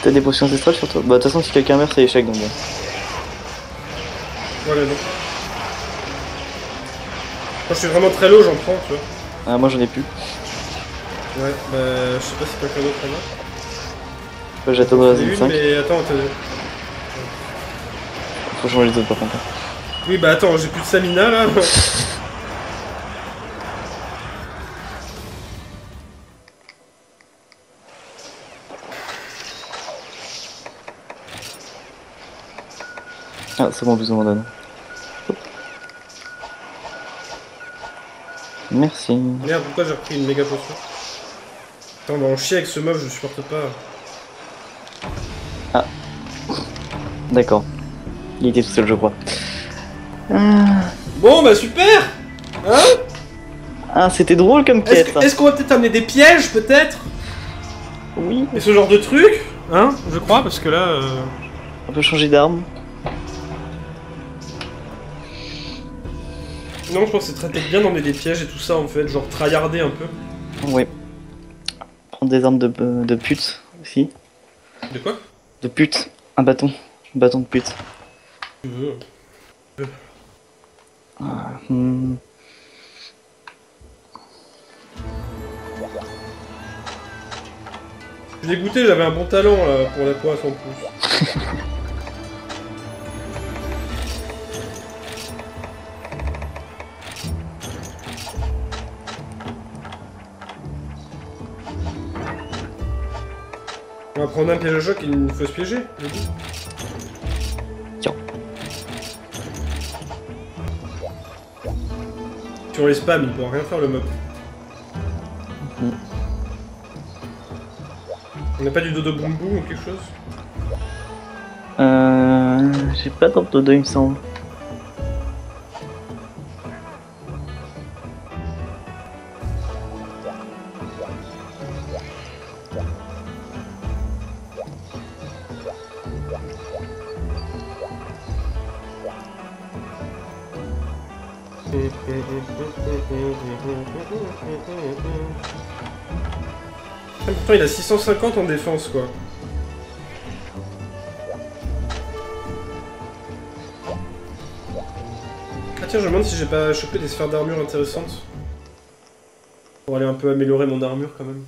T'as des potions ancestrales sur toi? Bah, de toute façon, si quelqu'un meurt, c'est échec donc. Voilà, donc. Quand je suis vraiment très low, j'en prends, tu vois. Ah, moi j'en ai plus. Ouais, bah, je sais pas si quelqu'un d'autre en a. Bah, j'attends la J'en ai zone une, 5. mais attends, Faut changer les autres par contre. oui, bah attends, j'ai plus de stamina là. Ah, c'est bon, plus on m'en donne. Merci. Merde, pourquoi j'ai repris une méga potion? Attends, on va en chier avec ce mob, je le supporte pas. Ah. D'accord. Il était tout seul, je crois. Bon, bah super. Hein? Ah, c'était drôle comme quête. Est-ce qu'on va peut-être amener des pièges, peut-être? Oui. Et ce genre de truc? Hein? Je crois, parce que là... On peut changer d'arme. Non, je pense que c'est peut-être bien d'emmener des pièges et tout ça, en fait. Genre tryharder un peu. Ouais. Prendre des armes de pute, aussi. De quoi? De pute. Un bâton. Un bâton de pute. Tu veux. Je suis dégoûté, j'avais un bon talent là, pour la poisse en plus. On va prendre un piège à choc et il faut se piéger, je dis. Tiens. Si on les spam, il pourra rien faire le mob. On n'a pas du dodo boum boum ou quelque chose? J'ai pas d'ordre dodo, il me semble. Pourtant il a 650 en défense quoi. Ah tiens, je me demande si j'ai pas chopé des sphères d'armure intéressantes. Pour aller un peu améliorer mon armure quand même.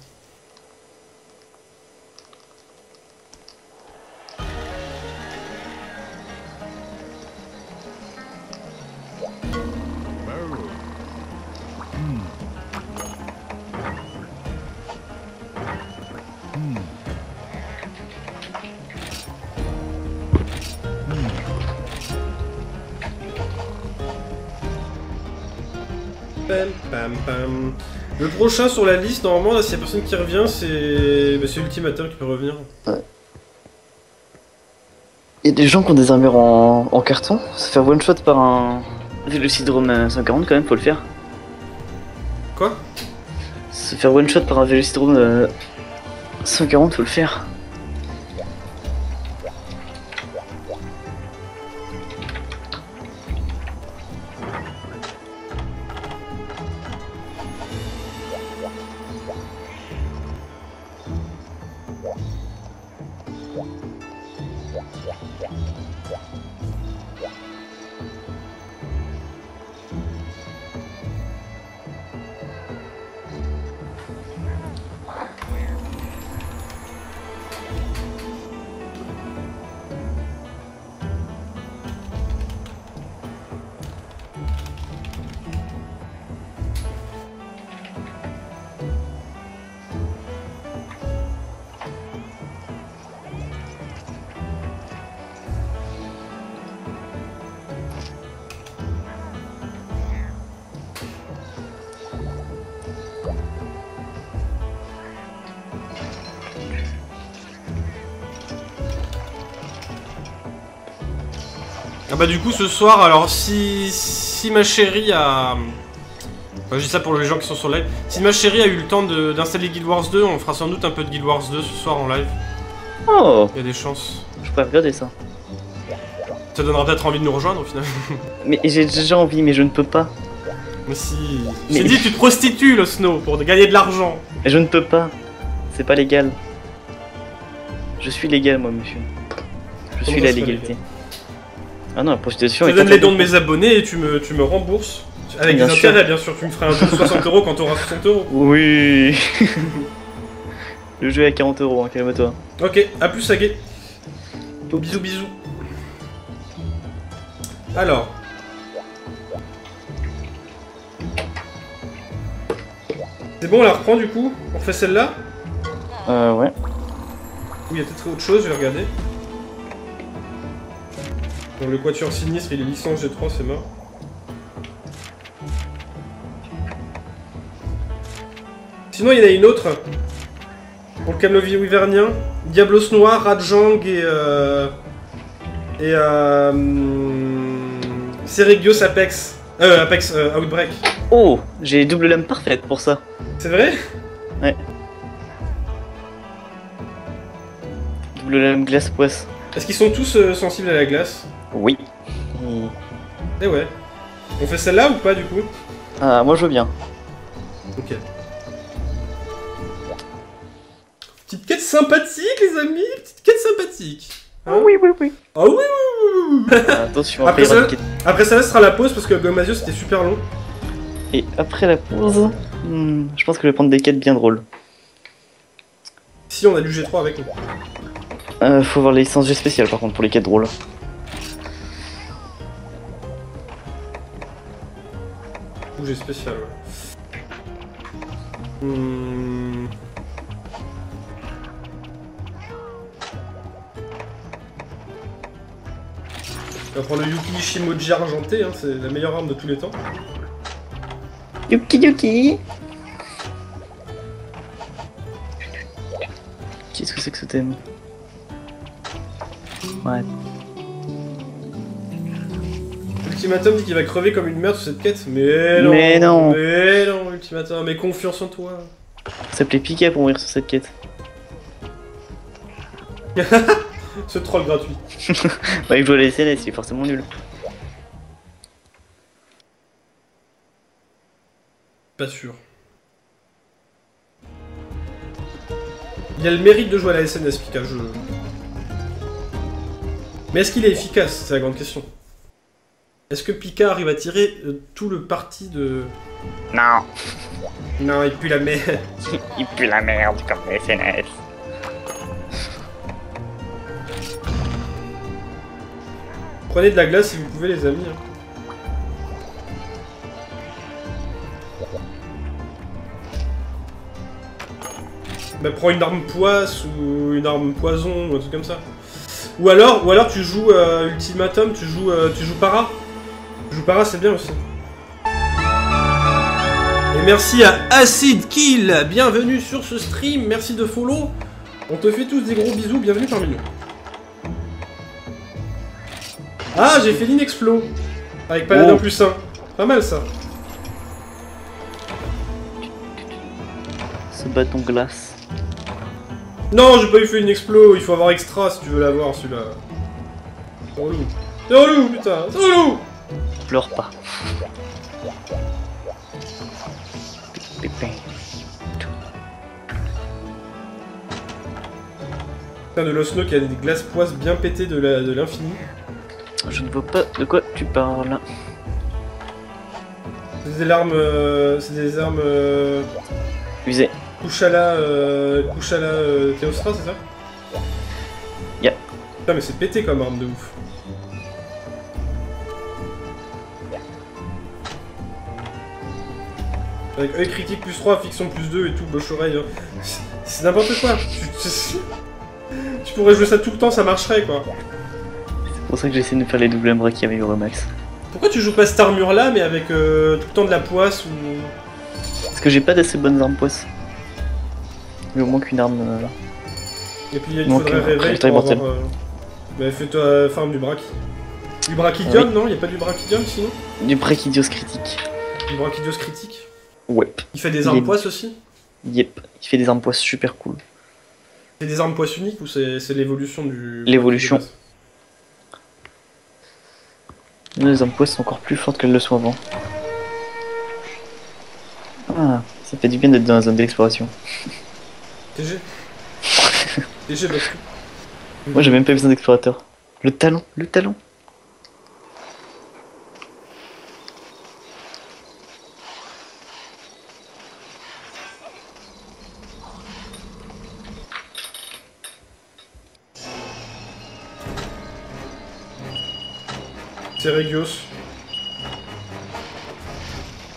Pam, pam, pam. Le prochain sur la liste, normalement, là, s'il y a personne qui revient, c'est l'ultimateur qui peut revenir. Ouais. Il y a des gens qui ont des armures en carton. Se faire one shot par un Vélocidrome 140 quand même, faut le faire. Quoi? Se faire one shot par un Vélocidrome 140, faut le faire. Ah bah du coup ce soir, alors si ma chérie a... Enfin, je dis ça pour les gens qui sont sur live. Si ma chérie a eu le temps d'installer Guild Wars 2, on fera sans doute un peu de Guild Wars 2 ce soir en live. Oh! Il y a des chances. Je pourrais regarder ça. Ça donnera peut-être envie de nous rejoindre au final. Mais j'ai déjà envie, mais je ne peux pas. Mais si... Je t'ai dit, tu te prostitues le Snow pour gagner de l'argent. Mais je ne peux pas. C'est pas légal. Je suis légal moi, monsieur. Je suis la légalité. Ah non, la prostitution je est... te donne les dons de mes abonnés et tu me rembourses. Avec des intérêts, bien sûr. Tu me feras un don de 60 € quand tu auras 60 €. Oui. Le jeu est à 40 €, hein, calme-toi. Ok, à plus, Sagé. Bisous, bisous. Alors. C'est bon, on la reprend du coup? On refait celle-là? Ouais. Oui, il y a peut-être autre chose, je vais regarder. Donc le quatuor sinistre, il est licence G3, c'est mort. Sinon, il y en a une autre. Pour le Camelot Wyvernien. Diablos Noir, Rajang et Seregios Apex. Apex Outbreak. Oh, j'ai double lame parfaite pour ça. C'est vrai? Ouais. Double lame glace poisse. Est-ce qu'ils sont tous sensibles à la glace? Oui. Eh ouais. On fait celle-là ou pas du coup? Ah, moi je veux bien. Ok. Petite quête sympathique les amis, petite quête sympathique. Hein? Oui, oui, oui. Ah oui, oui, oui, oui. Attention, Après ça, quête. après ça, ce sera la pause parce que Gomasio c'était super long. Et après la pause, je pense que je vais prendre des quêtes bien drôles. Si on a du G3 avec nous. Faut voir les licences G spéciales par contre pour les quêtes drôles. Ou G spécial, ouais. On va prendre le Yuki Shimoji argenté, hein, c'est la meilleure arme de tous les temps. Yuki Yuki. Qu'est-ce que c'est que ce thème? Ouais. Ultimatum dit qu'il va crever comme une merde sur cette quête. Mais non. Ultimatum, mais confiance en toi. Ça s'appelait Pika pour mourir sur cette quête. Ce troll gratuit. Bah, il joue à la SNS, il est forcément nul. Pas sûr. Il a le mérite de jouer à la SNS, Pika, je... Mais est-ce qu'il est efficace? C'est la grande question. Est-ce que Pika arrive à tirer tout le parti de... Non. Non, il pue la merde. Il pue la merde comme la SNS. Prenez de la glace si vous pouvez, les amis. Hein. Bah, prends une arme poisse ou une arme poison ou un truc comme ça. Ou alors tu joues Ultimatum, tu joues Para. Tu joues Para, c'est bien aussi. Et merci à Acid Kill, bienvenue sur ce stream, merci de follow. On te fait tous des gros bisous, bienvenue parmi nous. Ah, j'ai fait l'Inexplo avec Paladin plus 1. Pas mal ça. Ce bâton glace. Non, j'ai pas eu fait une explo, il faut avoir extra si tu veux l'avoir celui-là. C'est relou. C'est relou, putain, c'est relou. Pleure pas. Pépin. Putain de Losno qui a des glaces poisses bien pétées de l'infini. Je ne vois pas de quoi tu parles. C'est des armes... c'est des armes... Usé. Kushala Theostra, c'est ça? Yeah. Putain mais c'est pété comme arme de ouf. Avec œil critique plus 3, fiction plus 2 et tout, bouche oreille. Hein. C'est n'importe quoi. Tu pourrais jouer ça tout le temps, ça marcherait quoi. C'est pour ça que j'essaie de faire les doubles embraquis avec Euromax. Pourquoi tu joues pas cette armure là mais avec tout le temps de la poisse ou... Parce que j'ai pas d'assez bonnes armes poisse. Il me manque une arme. Et puis il faudrait réveiller pour avoir... Bah fais-toi farm du brach. Du brachidium, non? Y'a pas du brachidium sinon? Du brachidios critique. Du brachidios critique? Ouais. Il fait des armes poisses aussi? Yep, il fait des armes poisses super cool. C'est des armes poisses uniques ou c'est l'évolution du... L'évolution. Les armes poisses sont encore plus fortes qu'elles le sont avant. Ah, ça fait du bien d'être dans la zone d'exploration. TG. TG bah. Moi j'ai même pas besoin d'explorateur. Le talent, le talent. C'est Regios.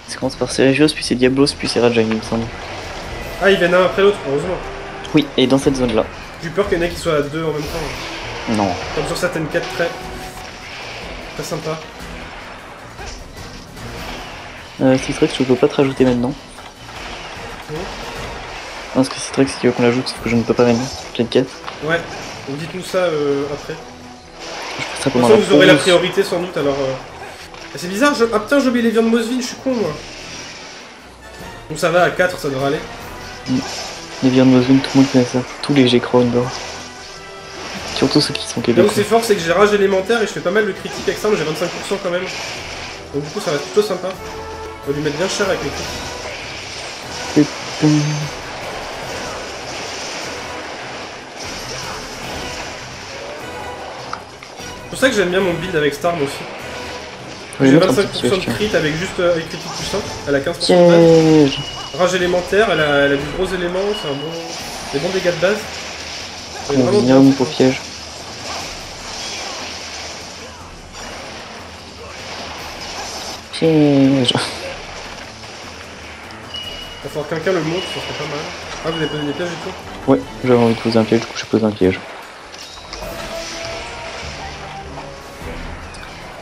Ça commence par Seregios, puis c'est Diablos, puis c'est Raja, il me semble. Ah, ils viennent un après l'autre, heureusement. Oui, et dans cette zone-là. J'ai eu peur qu'il y en ait qui soient à deux en même temps. Non. Comme sur certaines quêtes très sympa. Citrex, je peux pas te rajouter maintenant. Bon. Parce que Citrex, il veut qu'on l'ajoute, sauf que je ne peux pas maintenant. Pleine quête. Ouais, dites-nous ça après. Je ferai ça De toute pendant façon, la vous aurez la pause. priorité sans doute alors. Ah, c'est bizarre, ah putain, j'ai oublié les viandes Mosvin, je suis con moi. Bon, ça va, à 4, ça devrait aller. Les viandes Mosvin, tout le monde connaît ça. Tous les G-Crown d'or. Surtout ceux qui sont Là où québécois. c'est fort, c'est que j'ai rage élémentaire et je fais pas mal de critiques avec ça, mais j'ai 25% quand même. Donc du coup, ça va être plutôt sympa. On va lui mettre bien cher avec les critiques. C'est pour ça que j'aime bien mon build avec Starm aussi. Oui, J'ai l'autre, un 25% petit piège, de crit avec juste avec critique puissant. Elle a 15% de base. Piège. Rage élémentaire, elle a du gros élément, c'est un bon. Des bons dégâts de base. Elle est On vraiment vient bien. pour piège. Piège. Il va falloir que quelqu'un le monte, ça serait pas mal. Ah, vous avez posé des pièges du tout? Ouais, j'avais envie de poser un piège, du coup je pose un piège.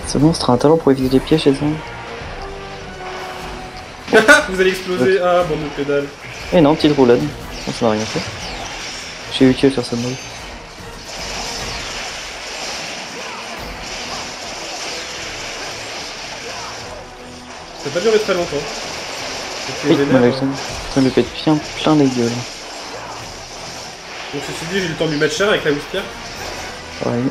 Ce monstre a un talent pour éviter les pièges, c'est ça? Vous allez exploser. Ah, bon de pédale. Eh non, petite roulade. Non, ça n'a rien fait. J'ai eu tué faire ça de mode. Ça va pas durer très longtemps. Oui, avec ça. Ça me pète bien plein les gueules. Donc ceci dit, j'ai eu le temps de lui mettre cher avec la Whisper. Pareil.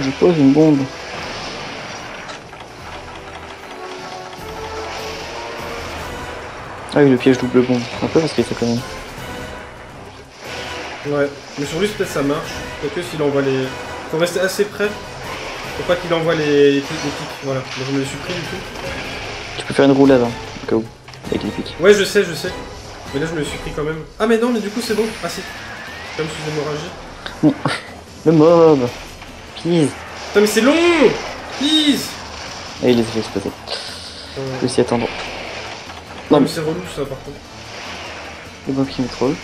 Je pose une bombe. Ah oui, le piège double bombe. Un peu parce qu'il fait quand même. Ouais, mais sur lui peut-être ça marche. Quoique s'il envoie les... Faut rester assez près. Faut pas qu'il envoie les pics. Voilà, donc je me les suis pris du coup. Tu peux faire une roulade, hein, au cas où. Avec les pics. Ouais, je sais. Mais là je me les suis pris quand même. Ah mais non, mais du coup c'est bon. Ah si. Comme sous hémorragie. Bon. Le mob. Please. Putain mais c'est long. Please. Et il les a fait exploser. Je vais s'y attendre. Non mais c'est relou ça par contre. Le mob qui me troll.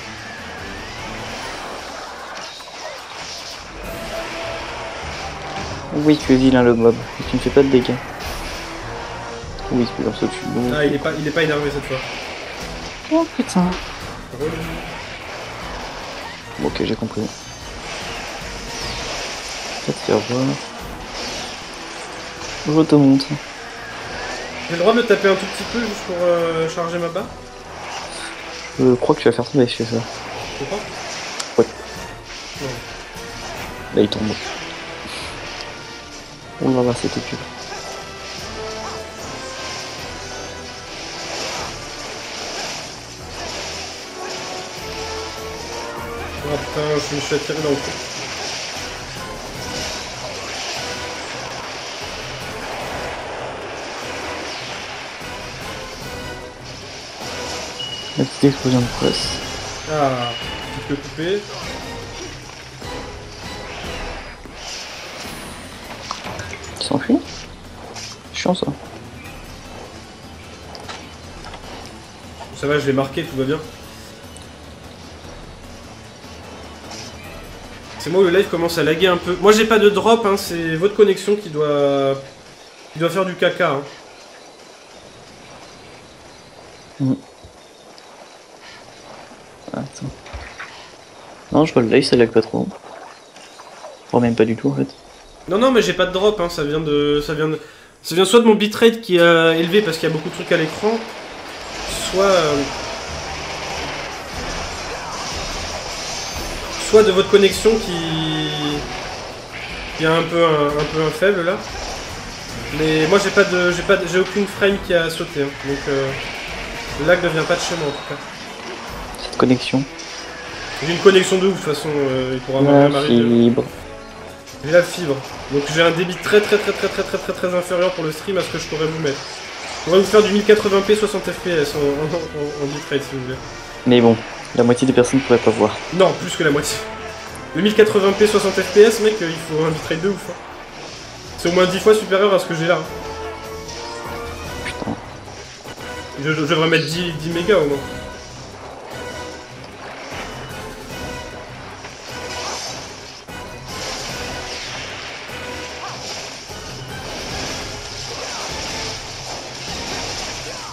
Oui, tu es vilain le mob. Et tu ne fais pas de dégâts. Oui, c'est comme ça tu... Ah il est pas énervé cette fois. Oh putain. Relou. Bon, ok, j'ai compris. Va te faire voir. Je te montre. J'ai le droit de me taper un tout petit peu juste pour charger ma barre? Je crois que tu vas faire ça, mais je fais ça. Tu crois? Ouais. Non. Là, il tombe. On va voir cette étude. Oh putain, je me suis attiré dans le trou. La petite explosion de presse. Ah, tu peux couper. Il s'enfuit. Chiant ça. Ça va, je l'ai marqué, tout va bien. C'est moi où le live commence à laguer un peu. Moi j'ai pas de drop, hein, c'est votre connexion qui doit faire du caca. Hein. Ah, attends. Non, je vois le live, ça lag pas trop. Enfin, même pas du tout en fait. Non non mais j'ai pas de drop, hein, ça vient soit de mon bitrate qui est élevé parce qu'il y a beaucoup de trucs à l'écran, soit de votre connexion qui est un peu faible là. Mais moi j'ai aucune frame qui a sauté, hein, donc le lag ne vient pas de chez moi en tout cas. Cette connexion. J'ai une connexion de ouf de toute façon, il pourra La rien m'arriver. fibre. J'ai la fibre, donc j'ai un débit très inférieur pour le stream à ce que je pourrais vous mettre. On va vous faire du 1080p 60 fps en bitrate si vous voulez. Mais bon, la moitié des personnes pourraient pas voir. Non, plus que la moitié. Le 1080p 60 fps mec, il faut un bitrate de ouf. Hein. C'est au moins 10 fois supérieur à ce que j'ai là. Hein. Putain. Je devrais mettre 10 mégas au moins.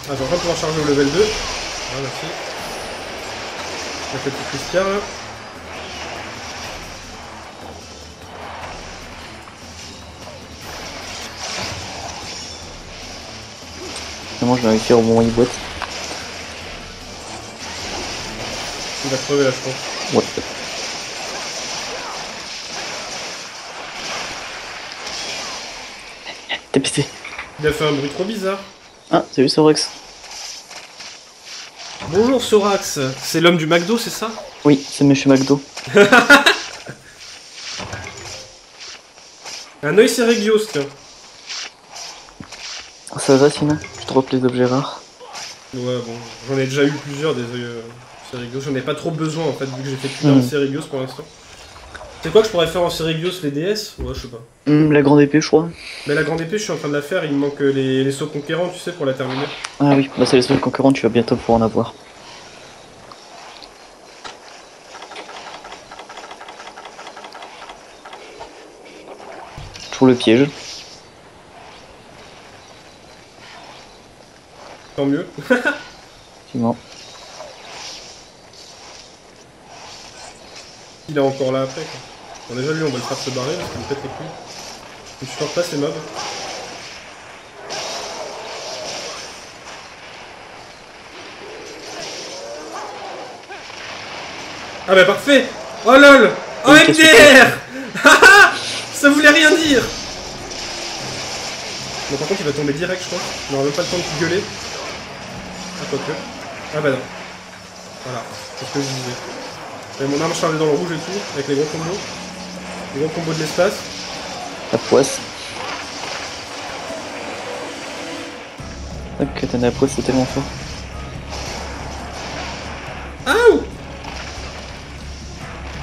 Ah, j'ai enfin pouvoir charger au level 2. Ah, merci. La petite Christian là. Finalement, je vais réussir au moment où il boite. Il va crever là, je pense. Ouais. T'es pété. Il a fait un bruit trop bizarre. Ah, t'as vu Sorax? Bonjour Sorax, c'est l'homme du McDo, c'est ça? Oui, c'est Monsieur McDo. Un œil Seregios, tiens. Ça va sinon? Je drop les objets rares. Ouais, bon, j'en ai déjà eu plusieurs des œils Seregios. J'en ai pas trop besoin en fait, vu que j'ai fait plus d'un Seregios pour l'instant. C'est quoi que je pourrais faire en Seregios, les DS? Ouais, je sais pas. La grande épée, je crois. Mais la grande épée, je suis en train de la faire, il me manque les sauts conquérants, tu sais, pour la terminer. Ah oui, bah c'est les seuls concurrents, tu vas bientôt pouvoir en avoir. Toujours le piège. Tant mieux. Effectivement. Il est encore là après, quoi. Bon, déjà, lui, on va le faire se barrer, parce qu'il me pète les couilles. Je supporte pas ces mobs. Ah bah parfait. Oh lol. Oh MDR. Ça voulait rien dire. Bon par contre il va tomber direct je crois. Il n'aura même pas le temps de gueuler. Ah quoique. Ah bah non. Voilà. C'est ce que je disais. J'avais mon arme chargée dans le rouge et tout, avec les gros combos. Les gros combos de l'espace. La poisse. Ok, t'as la poisse, c'est tellement fort. Aouh.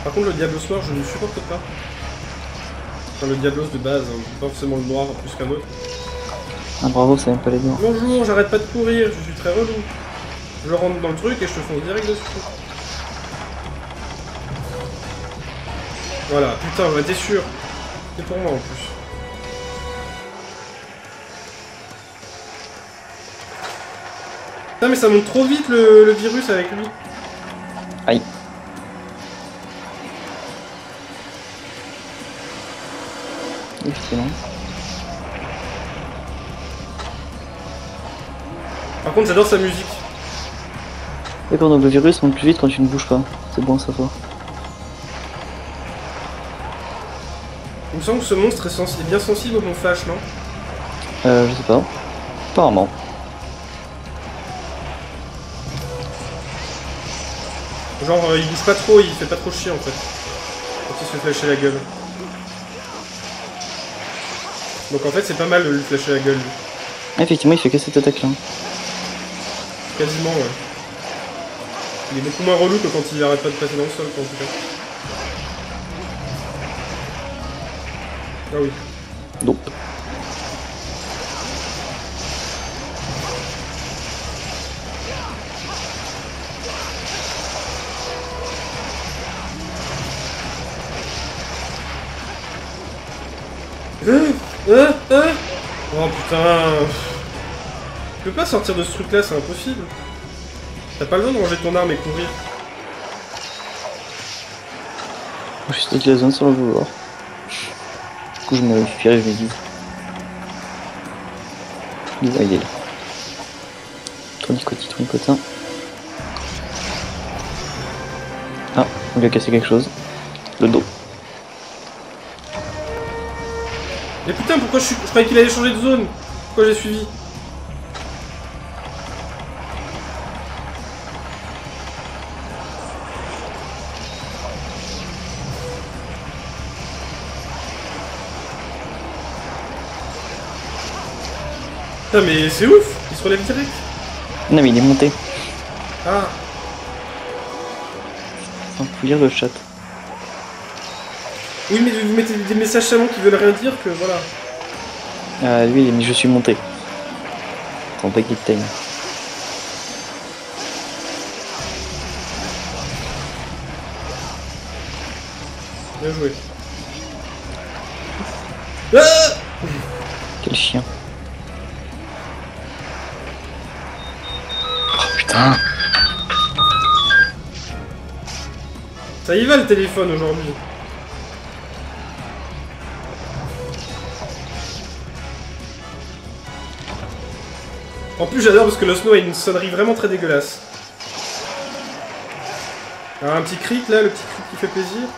Par contre le Diablos noir je ne le supporte pas. Enfin le Diablos de base, hein. Pas forcément le noir plus qu'un autre. Ah bravo, ça aime pas les deux. Bonjour, j'arrête pas de courir, je suis très relou. Je rentre dans le truc et je te fonce direct dessus. Voilà, putain, bah t'es sûr. C'est pour moi en plus. Putain mais ça monte trop vite le virus avec lui. Aïe. Effectivement. Par contre j'adore sa musique. D'accord, donc le virus monte plus vite quand tu ne bouges pas. C'est bon à savoir. Il me semble que ce monstre est bien sensible au bon flash, non? Je sais pas. Apparemment. Genre il bouge pas trop, il fait pas trop chier en fait. Quand il se fait flasher la gueule. Donc en fait c'est pas mal de lui flasher la gueule lui. Effectivement, il fait que cette attaque là. Quasiment ouais. Il est beaucoup moins relou que quand il arrête pas de passer dans le sol en tout cas. Ah oui. Nope. Oh putain. Tu peux pas sortir de ce truc là, c'est impossible. T'as pas le temps de ranger ton arme et courir. Je suis de la zone sans le vouloir. Du coup je me réfugie, je me dis. Il est là. Tournicotin. Ah, on lui a cassé quelque chose. Le dos. Mais putain, pourquoi je croyais qu'il allait changer de zone? Pourquoi j'ai suivi? Putain, mais c'est ouf! Il se relève direct! Non mais il est monté. Ah! Faut lire le chat. Oui, mais vous mettez des messages seulement qui veulent rien dire que voilà. Ah lui il a mis je suis monté. Attends, pas qu'il time. Bien joué. Ah! Quel chien. Oh putain. Ça y va le téléphone aujourd'hui. En plus, j'adore parce que le Snow a une sonnerie vraiment très dégueulasse. Alors, un petit crit là, le petit crit qui fait plaisir.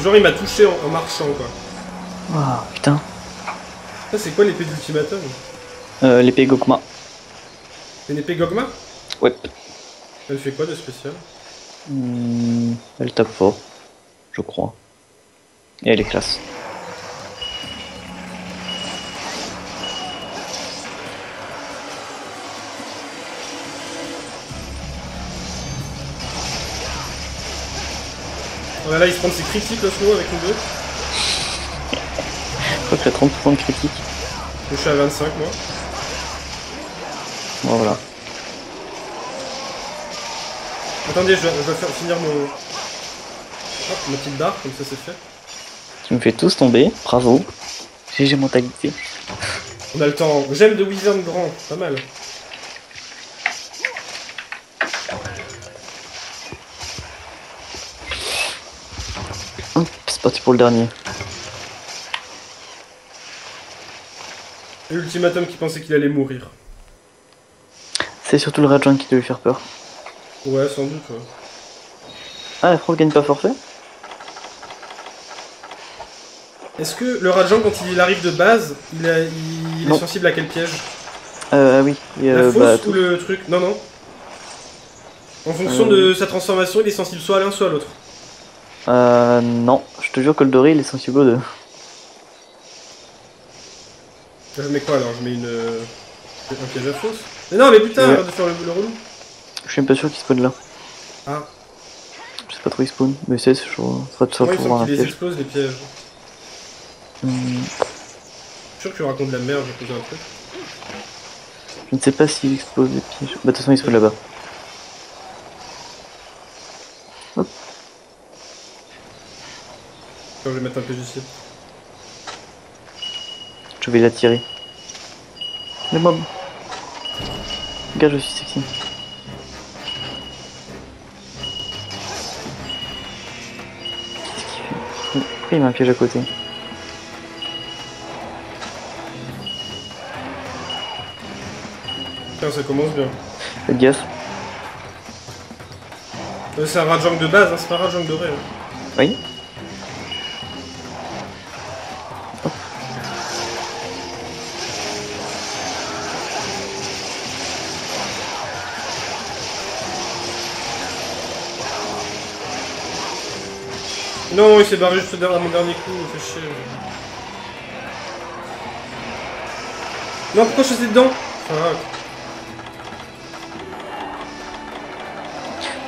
Genre il m'a touché en marchant quoi. Waouh, putain. Ça c'est quoi l'épée d'ultimatum? L'épée Gokma. C'est une épée Gogma? Ouais. Elle fait quoi de spécial? Elle tape fort, je crois. Et elle est classe. Voilà, là il se prend ses critiques le Snow avec une 2. Je crois que j'ai 30% de critique. Je suis à 25 moi. Bon, voilà. Attendez, je vais faire finir mon... Hop, ma petite barre, comme ça c'est fait. Tu me fais tous tomber, bravo. GG mentalité. On a le temps. J'aime de Wyvern grand, pas mal. Hop, c'est parti pour le dernier. Et Ultimatum qui pensait qu'il allait mourir. C'est surtout le Rajang qui doit lui faire peur. Ouais, sans doute, ouais. Ah, la France gagne pas forfait? Est-ce que le Rajang, quand il arrive de base, il est sensible à quel piège? Oui. La fosse bah, ou le truc? Non, non. En fonction de sa transformation, il est sensible soit à l'un, soit à l'autre. Non. Je te jure que le doré, il est sensible aux deux. Je mets quoi alors? Je mets un piège à fosse? Mais non, mais putain, Ouais. arrête de faire le relou. Je suis même pas sûr qu'il spawn là. Ah. Je sais pas trop il spawn. Mais c'est toujours... ça Moi, il toujours faut un qu'il les piège. explose, les pièges. Hmm, Je suis sûr que tu racontes de la merde, je vais poser un truc. Je ne sais pas s'il explose les pièges. Bah, de toute façon, il spawn là-bas. Hop. Attends, je vais mettre un piège ici. Je vais l'attirer. Le mob. Regarde, je suis sexy. Qu'est-ce qu'il fait? Pourquoi il met un piège à côté? Tiens, ça commence bien. Faites gaffe. C'est un Rajang de base, hein, c'est pas un Rajang doré. Hein. Oui. Non, il s'est barré juste à mon dernier coup, il fait chier. Non, pourquoi je suis dedans? Fuck.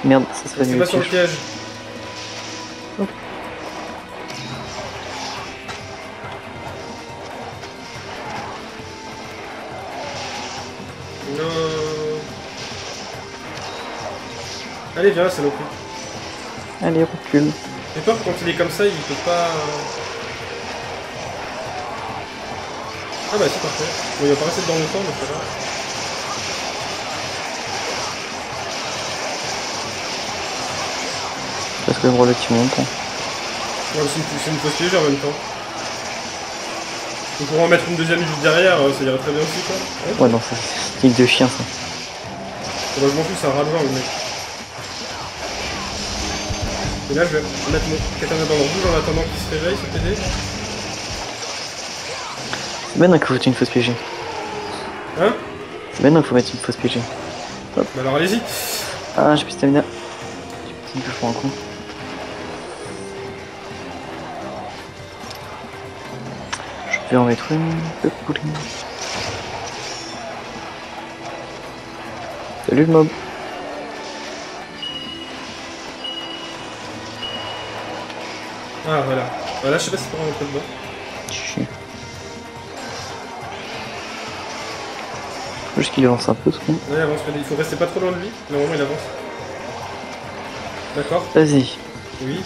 Merde, ça serait C'est mieux. pas sur le piège. Non. Allez, viens, c'est saloperie. Allez, recule. J'ai peur que quand il est comme ça, il peut pas... Ah bah c'est parfait. Bon, il va pas rester dedans longtemps, mais c'est pas grave. Parce que le relativement longtemps. Ouais, c'est une fausse piège en même temps. On pourra en mettre une deuxième juste derrière, ça irait très bien aussi quoi. Ouais, non, c'est style de chien ça. Bah, je m'en fous, c'est un rat de vin le mec. Et là je vais mettre mon katana dans le rouge en attendant qu'il se réveille, ce PD. C'est maintenant qu'il faut mettre une fausse piégée. Hein? C'est maintenant qu'il faut mettre une fausse piégée. Bah alors allez-y. Ah, j'ai plus de stamina. J'ai plus pour un coup. Je vais en mettre une. Le poulet. Salut le mob. Ah voilà. Voilà, je sais pas si c'est pour rentrer dedans. Chier. Juste qu'il avance un peu, ce con. Ouais, avance, il faut rester pas trop loin de lui. Normalement, il avance. D'accord. Vas-y. Oui.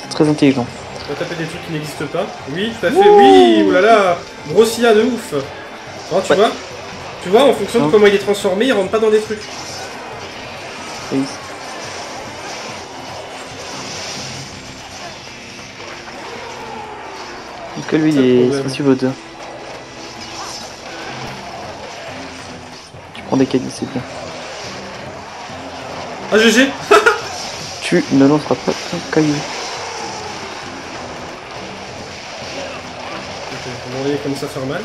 Très intelligent. On va taper des trucs qui n'existent pas. Oui, tout à fait. Oui, oulala. Grossia de ouf. Oh, tu vois? Tu vois, en fonction de comment il est transformé, il rentre pas dans des trucs. Oui. Que lui, il est sensible aux deux. Tu prends des cailloux, c'est bien. Ah, GG. Tu ne lanceras pas ton caillou. Ok, on va envoyer comme ça faire mal.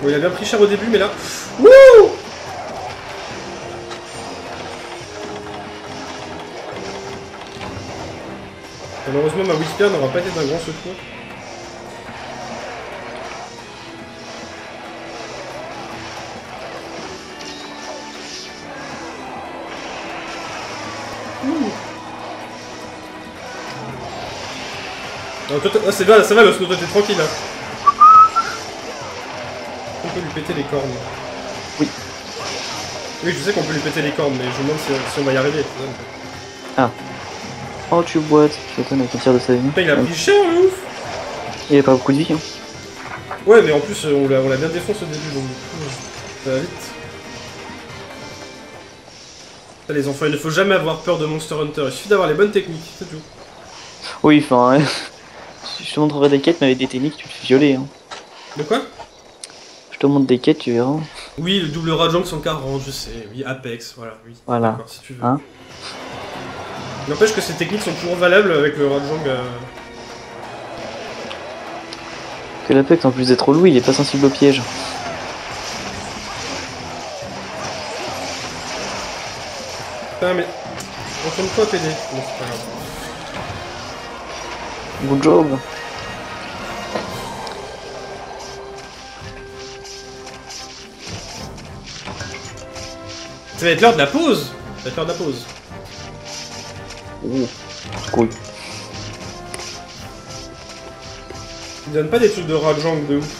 Bon, il a bien pris cher au début, mais là... Wouh! Malheureusement, ma Whisper n'aura pas été d'un grand secours. Ah, ça va, le snow, toi t'es tranquille là. On peut lui péter les cornes. Oui. Oui, je sais qu'on peut lui péter les cornes, mais je me demande si on va y arriver. Ah. Oh, tu boites, tu m'étonnes avec un tir de sa vie. Putain, il a pris cher, le ouf. Il avait pas beaucoup de vie, hein. Ouais, mais en plus, on l'a bien défoncé au début, donc du coup, ça va vite. Les enfants, il ne faut jamais avoir peur de Monster Hunter, il suffit d'avoir les bonnes techniques, c'est tout. Oui, enfin, ouais. Je te montrerai des quêtes, mais avec des techniques, tu te fais violer, hein. De quoi? Je te montre des quêtes, tu verras. Oui, le double Rajang 140, je sais, oui, Apex, voilà, oui. Voilà. D'accord, si tu veux. Hein? N'empêche que ces techniques sont toujours valables avec le Rajang. Que l'Apex, en plus d'être relou, il est pas sensible au piège. Putain, mais... Retourne-toi, PD. Bon, c'est pas grave. Good job. Ça va être l'heure de la pause. Ça va être l'heure de la pause. Oh, cool. Il donne pas des trucs de Rajang de ouf.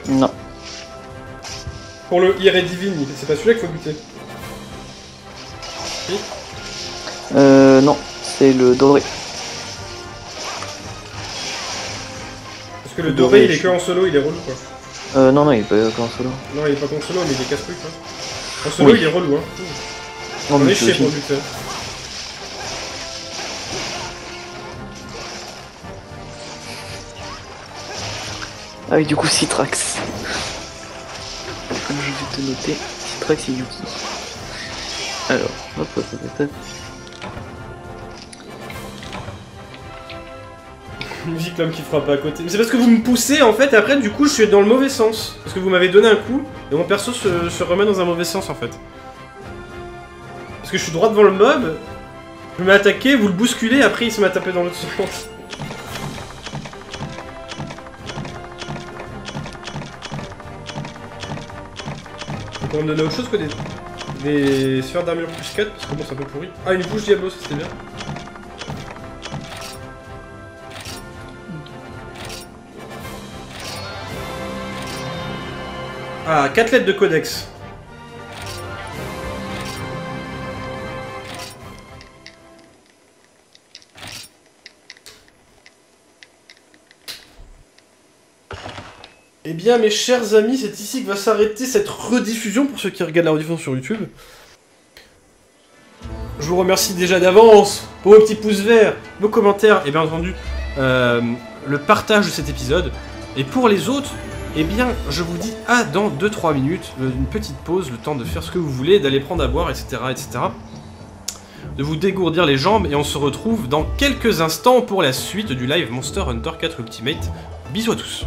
Non. Pour le Irredivine, c'est pas celui-là qu'il faut buter. Si. Non, c'est le doré. Parce que le doré, il est que en solo, il est relou quoi. Non, il est pas en solo. Non, il est pas qu'en solo, mais il est casse-couille quoi. En solo, Oui. il est relou hein. Non, On mais est chier pour le buter. Ah oui, du coup, Citrax. Je vais te noter Citrax et Yuki. Alors, hop, hop, hop, hop. Musique l'homme qui frappe à côté. Mais c'est parce que vous me poussez en fait, et après du coup je suis dans le mauvais sens. Parce que vous m'avez donné un coup, et mon perso se remet dans un mauvais sens en fait. Parce que je suis droit devant le mob, je m'ai attaqué, vous le bousculez, après il se m'a tapé dans l'autre sens. On pourrait me donner autre chose que des sphères d'armure plus 4, parce que bon c'est un peu pourri. Ah, une bouche Diablo, ça c'était bien. Ah, 4 lettres de codex. Eh bien, mes chers amis, c'est ici que va s'arrêter cette rediffusion pour ceux qui regardent la rediffusion sur YouTube. Je vous remercie déjà d'avance pour vos petits pouces verts, vos commentaires et bien entendu le partage de cet épisode. Et pour les autres, eh bien, je vous dis à dans 2-3 minutes, une petite pause, le temps de faire ce que vous voulez, d'aller prendre à boire, etc., etc. De vous dégourdir les jambes, et on se retrouve dans quelques instants pour la suite du live Monster Hunter 4 Ultimate. Bisous à tous.